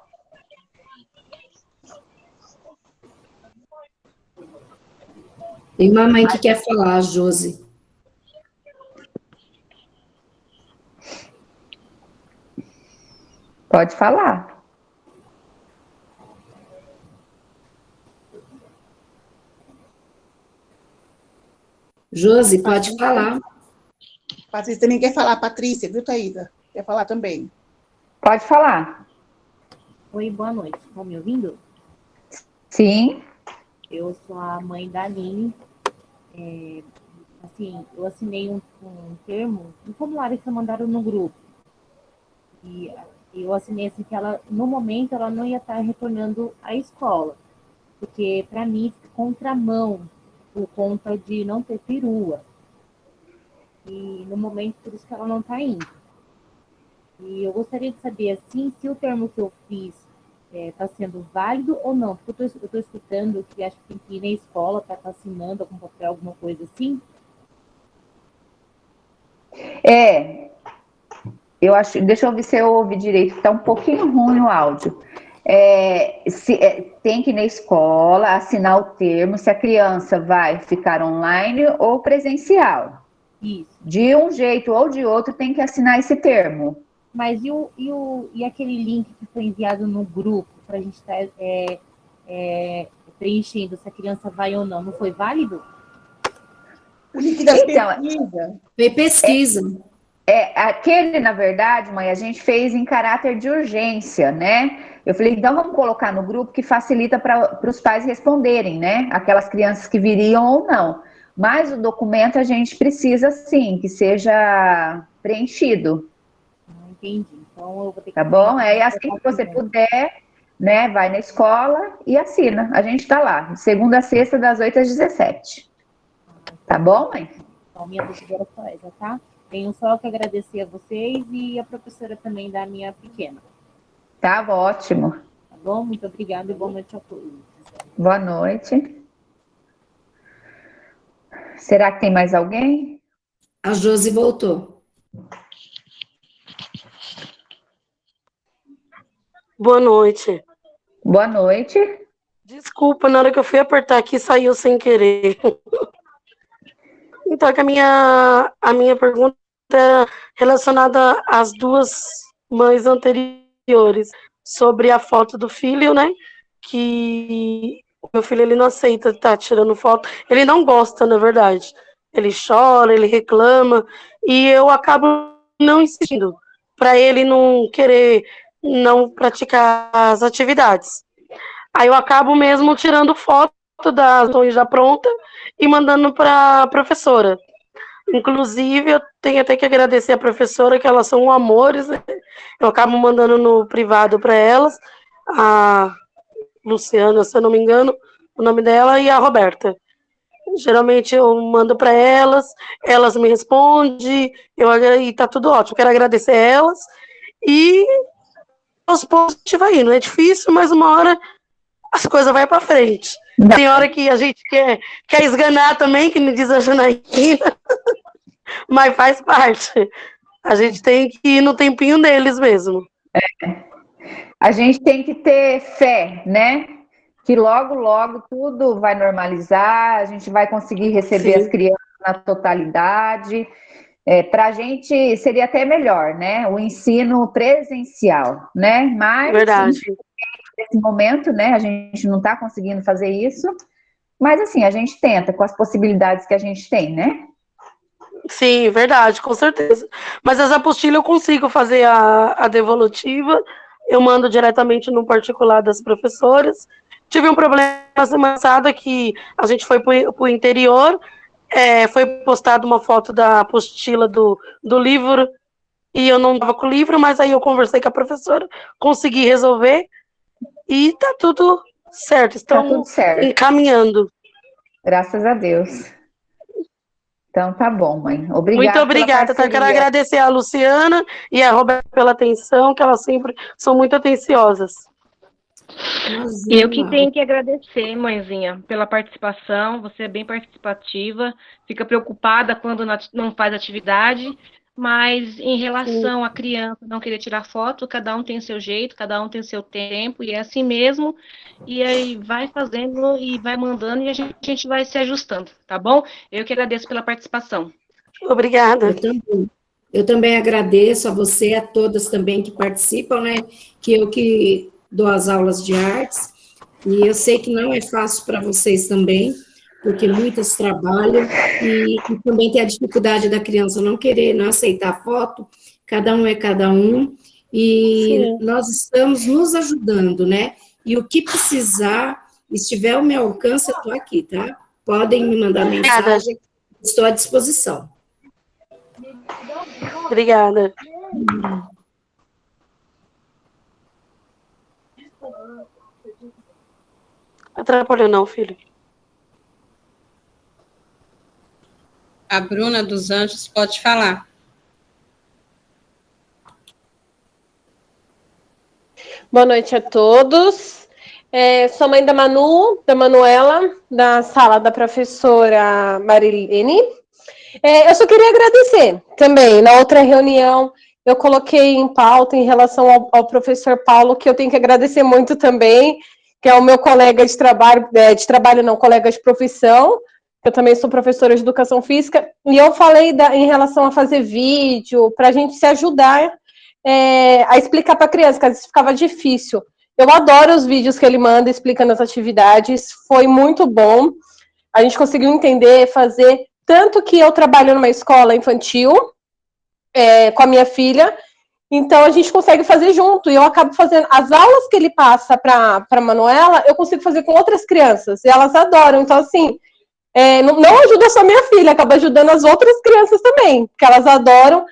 Tem uma mãe que quer falar, a Josi. Pode falar. Josi, pode falar. Patrícia também quer falar, Patrícia, viu, Thaísa? Quer falar também. Pode falar. Oi, boa noite. Estão me ouvindo? Sim. Eu sou a mãe da Aline. Assim, eu assinei um termo, um formulário que mandaram no grupo. E eu assinei assim que ela, no momento, ela não ia estar retornando à escola. Porque, para mim, fica contramão por conta de não ter perua. E, no momento, por isso que ela não está indo. E eu gostaria de saber, assim, se o termo que eu fiz está sendo válido ou não. Porque eu estou escutando que acho que tem que ir na escola para estar assinando algum papel, alguma coisa assim. Eu acho, deixa eu ver se eu ouvi direito, está um pouquinho ruim o áudio. Tem que ir na escola, assinar o termo, se a criança vai ficar online ou presencial. Isso. De um jeito ou de outro, tem que assinar esse termo. Mas e aquele link que foi enviado no grupo para a gente estar preenchendo se a criança vai ou não, não foi válido? O link da pesquisa. Foi pesquisa. Aquele, na verdade, mãe, a gente fez em caráter de urgência, né? Eu falei, então vamos colocar no grupo que facilita para os pais responderem, né? Aquelas crianças que viriam ou não. Mas o documento a gente precisa, sim, que seja preenchido. Entendi. Então eu vou ter que... Tá bom? Assim que você puder, né? Vai na escola e assina. A gente tá lá, de segunda a sexta, das 8 às 17. Tá bom, mãe? Então, minha dúvida era só essa, tá? Tenho só que agradecer a vocês e a professora também da minha pequena. Tá ótimo. Tá bom? Muito obrigada e boa noite a todos. Boa noite. Será que tem mais alguém? A Josi voltou. Boa noite. Boa noite. Desculpa, na hora que eu fui apertar aqui, saiu sem querer. Então, que a minha pergunta é relacionada às 2 mães anteriores, sobre a foto do filho, né? Que o meu filho, ele não aceita estar tirando foto. Ele não gosta, na verdade. Ele chora, ele reclama, e eu acabo não insistindo para ele não querer não praticar as atividades. Aí eu acabo mesmo tirando foto das ações já pronta e mandando para a professora. Inclusive, eu tenho até que agradecer a professora, que elas são amores, né? Eu acabo mandando no privado para elas, a Luciana, se eu não me engano, o nome dela, e a Roberta. Geralmente eu mando para elas me respondem, e tá tudo ótimo. Quero agradecer elas, e aos poucos a gente vai indo. É difícil, mas uma hora as coisas vão para frente. Tem hora que a gente quer esganar também, que me diz a Janaína, mas faz parte. A gente tem que ir no tempinho deles mesmo. A gente tem que ter fé, né? que logo, logo tudo vai normalizar, a gente vai conseguir receber as crianças na totalidade. Para a gente seria até melhor, né? O ensino presencial, né? Mas, Verdade. nesse momento, né, a gente não está conseguindo fazer isso, mas assim, a gente tenta com as possibilidades que a gente tem, né? Sim, verdade, com certeza. Mas as apostilas eu consigo fazer a devolutiva, eu mando diretamente no particular das professoras. Tive um problema semana passada que a gente foi para o interior, foi postada uma foto da apostila do livro e eu não estava com o livro, mas aí eu conversei com a professora, consegui resolver e tá tudo certo, estamos tudo certo. encaminhando. Graças a Deus. Então tá bom, mãe. Obrigada. Muito obrigada, tá? Quero agradecer a Luciana e a Roberta pela atenção, que elas sempre são muito atenciosas. Eu que tenho que agradecer, mãezinha, pela participação. Você é bem participativa, fica preocupada quando não faz atividade, mas em relação à criança não querer tirar foto, cada um tem seu jeito, cada um tem seu tempo, e é assim mesmo. E aí vai fazendo e vai mandando e a gente vai se ajustando, tá bom? Eu que agradeço pela participação. Obrigada. Eu também agradeço a você, a todas também que participam, né? Que eu que dou as aulas de artes, e eu sei que não é fácil para vocês também, porque muitas trabalham, e também tem a dificuldade da criança não querer, não aceitar foto, cada um é cada um, e nós estamos nos ajudando, né? E o que precisar, estiver ao meu alcance, eu estou aqui, tá? Podem me mandar mensagem, estou à disposição. Obrigada. Atrapalhou não, filho. A Bruna dos Anjos pode falar. Boa noite a todos. Sou mãe da Manuela, da sala da professora Marilene. Eu só queria agradecer também. Na outra reunião, eu coloquei em pauta em relação ao professor Paulo, que eu tenho que agradecer muito também, que é o meu colega de trabalho, colega de profissão. Eu também sou professora de educação física, e eu falei em relação a fazer vídeo, para a gente se ajudar a explicar para a criança, que às vezes ficava difícil. Eu adoro os vídeos que ele manda explicando as atividades, foi muito bom. A gente conseguiu entender, fazer, tanto que eu trabalho numa escola infantil, com a minha filha, então a gente consegue fazer junto, e eu acabo fazendo as aulas que ele passa para a Manuela, eu consigo fazer com outras crianças, e elas adoram. Então, assim, não ajuda só minha filha, acaba ajudando as outras crianças também, porque elas adoram.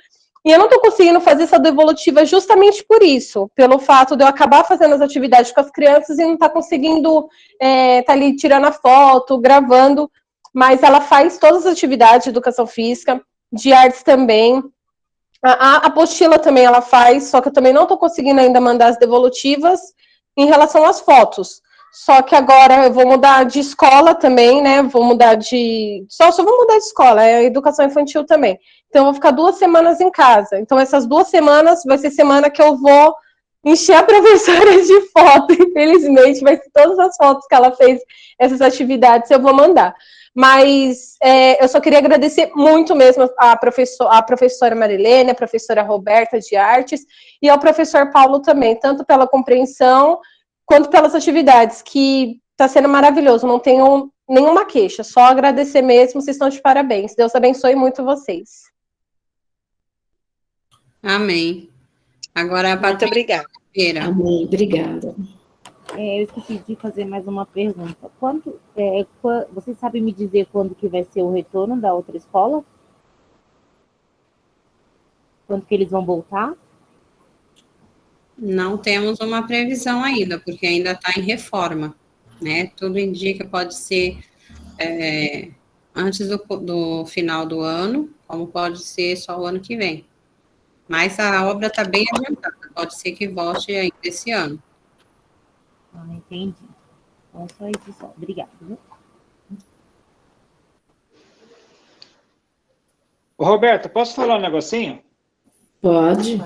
E eu não estou conseguindo fazer essa devolutiva justamente por isso, pelo fato de eu acabar fazendo as atividades com as crianças e não estar conseguindo tá ali tirando a foto, gravando, mas ela faz todas as atividades de educação física, de artes também. A apostila também ela faz, só que eu também não estou conseguindo ainda mandar as devolutivas em relação às fotos. Só que agora eu vou mudar de escola também, né? Vou mudar de... Só vou mudar de escola, é educação infantil também. Então, eu vou ficar 2 semanas em casa. Então, essas 2 semanas vai ser semana que eu vou encher a professora de foto. Infelizmente, vai ser todas as fotos que ela fez, essas atividades, eu vou mandar. Mas eu só queria agradecer muito mesmo a professora Marilene, a professora Roberta de Artes, e ao professor Paulo também, tanto pela compreensão quanto pelas atividades, que está sendo maravilhoso, não tenho nenhuma queixa, só agradecer mesmo, vocês estão de parabéns. Deus abençoe muito vocês. Amém. Agora, muito obrigada. Amém, obrigada. Eu esqueci de fazer mais uma pergunta. Vocês sabem me dizer quando que vai ser o retorno da outra escola? Quando que eles vão voltar? Não temos uma previsão ainda, porque ainda está em reforma, né? Tudo indica que pode ser antes do final do ano, como pode ser só o ano que vem. Mas a obra está bem adiantada, pode ser que volte ainda esse ano. Entendi. Então, só isso só. Obrigada. Roberta, posso falar um negocinho? Pode.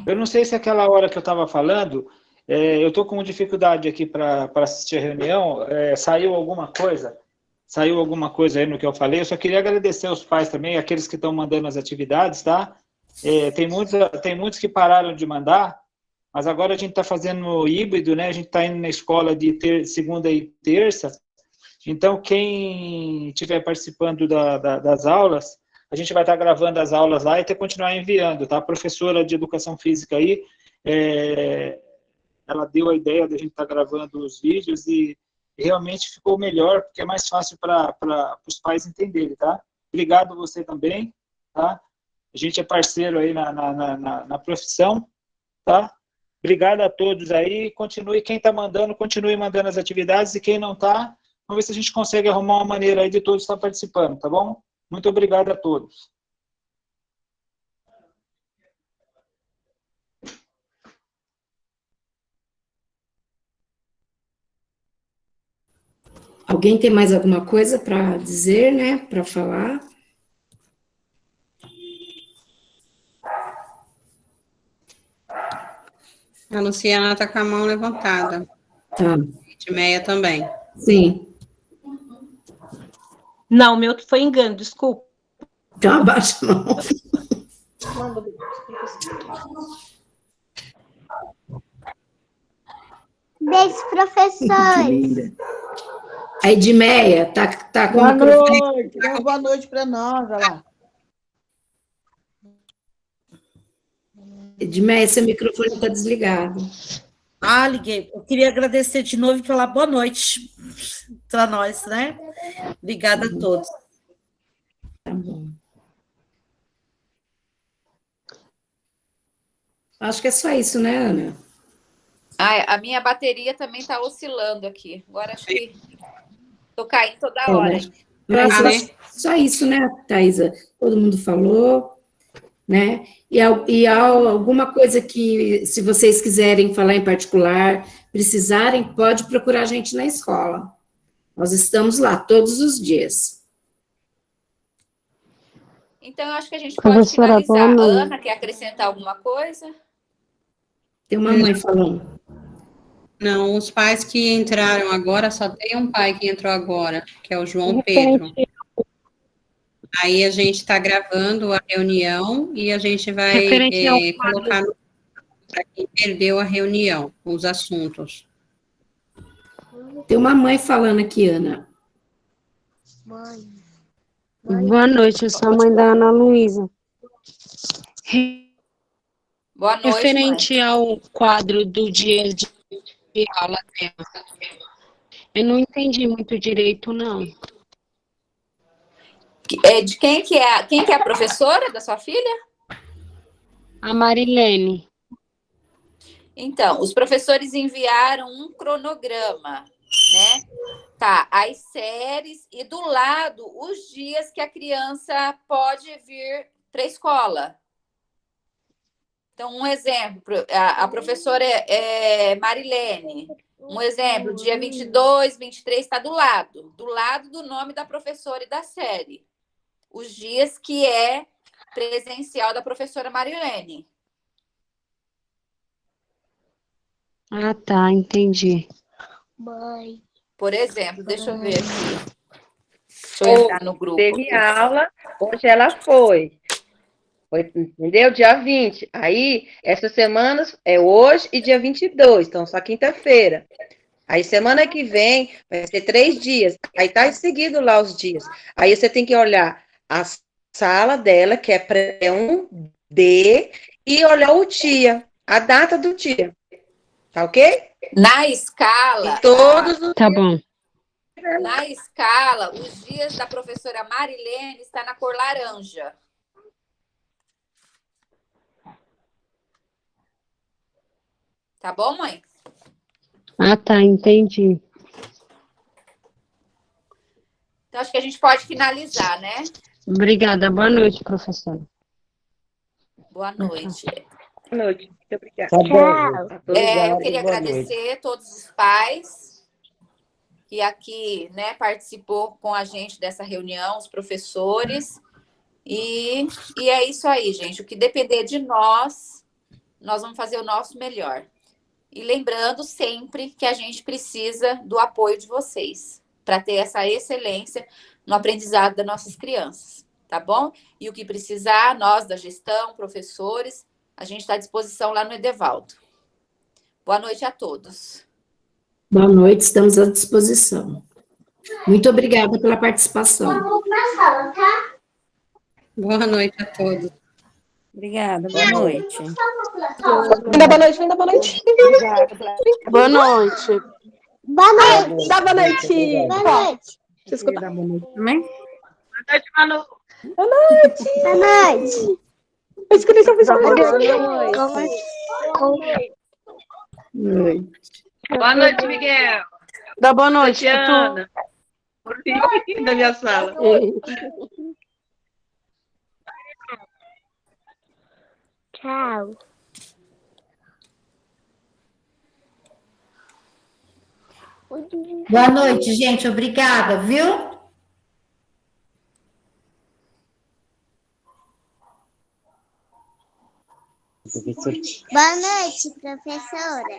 Eu não sei se aquela hora que eu estava falando, Eu estou com dificuldade aqui para assistir a reunião. Saiu alguma coisa? Saiu alguma coisa aí no que eu falei? Eu só queria agradecer aos pais também, aqueles que estão mandando as atividades, tá? Tem muitos que pararam de mandar, mas agora a gente está fazendo híbrido, né? A gente está indo na escola de segunda e terça. Então, quem estiver participando das aulas, a gente vai estar gravando as aulas lá e continuar enviando, tá? A professora de educação física aí, ela deu a ideia de a gente estar gravando os vídeos e realmente ficou melhor, porque é mais fácil para os pais entenderem, tá? Obrigado você também, tá? A gente é parceiro aí na profissão, tá? Obrigado a todos aí, quem está mandando, continue mandando as atividades, e quem não está, vamos ver se a gente consegue arrumar uma maneira aí de todos estar participando, tá bom? Muito obrigado a todos. Alguém tem mais alguma coisa para dizer, né? Para falar? A Luciana está com a mão levantada. Tá. Edmeia também. Sim. Não, o meu foi engano, desculpa. Então abaixa a mão. Beijos, professores. Que linda. A Edmeia tá com Boa o microfone. noite. Boa noite para nós, olha lá. Edmeia, seu microfone está desligado. Liguei. Eu queria agradecer de novo e falar boa noite para nós, né? Obrigada a todos. Tá bom. Acho que é só isso, né, Ana? A minha bateria também está oscilando aqui. Agora acho que estou caindo toda hora. Mas só isso, né, Thaisa? Todo mundo falou, né? E há alguma coisa que, se vocês quiserem falar em particular, precisarem, pode procurar a gente na escola. Nós estamos lá todos os dias. Então, eu acho que a gente pode finalizar. A Ana quer acrescentar alguma coisa? Tem uma mãe falando. Não, os pais que entraram agora, só tem um pai que entrou agora, que é o João Pedro. Aí a gente está gravando a reunião e a gente vai colocar para quem perdeu a reunião, os assuntos. Tem uma mãe falando aqui, Ana. Boa noite, eu sou a mãe da Ana Luísa. Boa noite, referente mãe. ao quadro do dia de aula dela, eu não entendi muito direito, não. De quem que é a professora da sua filha? A Marilene. Então, os professores enviaram um cronograma, né? Tá, as séries e do lado os dias que a criança pode vir para a escola. Então, um exemplo, a professora Marilene. Um exemplo, dia 22, 23 está do lado do nome da professora e da série. Os dias que é presencial da professora Marilene. Ah, tá, entendi. Mãe. Por exemplo, deixa eu ver aqui. Deixa eu entrar no grupo. Teve aula, hoje ela foi, entendeu? Dia 20. Aí, essas semanas é hoje e dia 22, então só quinta-feira. Aí, semana que vem, vai ser 3 dias. Aí, tá seguido lá os dias. Aí, você tem que olhar a sala dela, que é pré-1D, e olhar o dia, a data do dia. Tá ok? Na escala... Tá bom. Na escala, os dias da professora Marilene está na cor laranja. Tá bom, mãe? Ah, tá, entendi. Então, acho que a gente pode finalizar, né? Obrigada. Boa noite, professora. Boa noite. Boa noite. Muito obrigada. Tá bom. Eu queria agradecer a todos os pais que aqui, né, participou com a gente dessa reunião, os professores. E é isso aí, gente. O que depender de nós, nós vamos fazer o nosso melhor. E lembrando sempre que a gente precisa do apoio de vocês para ter essa excelência no aprendizado das nossas crianças, tá bom? E o que precisar, nós da gestão, professores, a gente está à disposição lá no Edevaldo. Boa noite a todos. Boa noite, estamos à disposição. Muito obrigada pela participação. Boa noite a todos. Obrigada, boa noite. Ainda boa noite, ainda boa noite. Boa noite. Boa noite. Dá boa noite. Boa noite. Deixa eu escutar. Também? Boa noite, Manu. Boa noite. Boa noite. Eu escutei sua visão. Boa noite, Miguel. Dá boa noite, Tatiana. Da minha sala. Tchau. Boa noite, gente. Obrigada, viu? Boa noite, professora.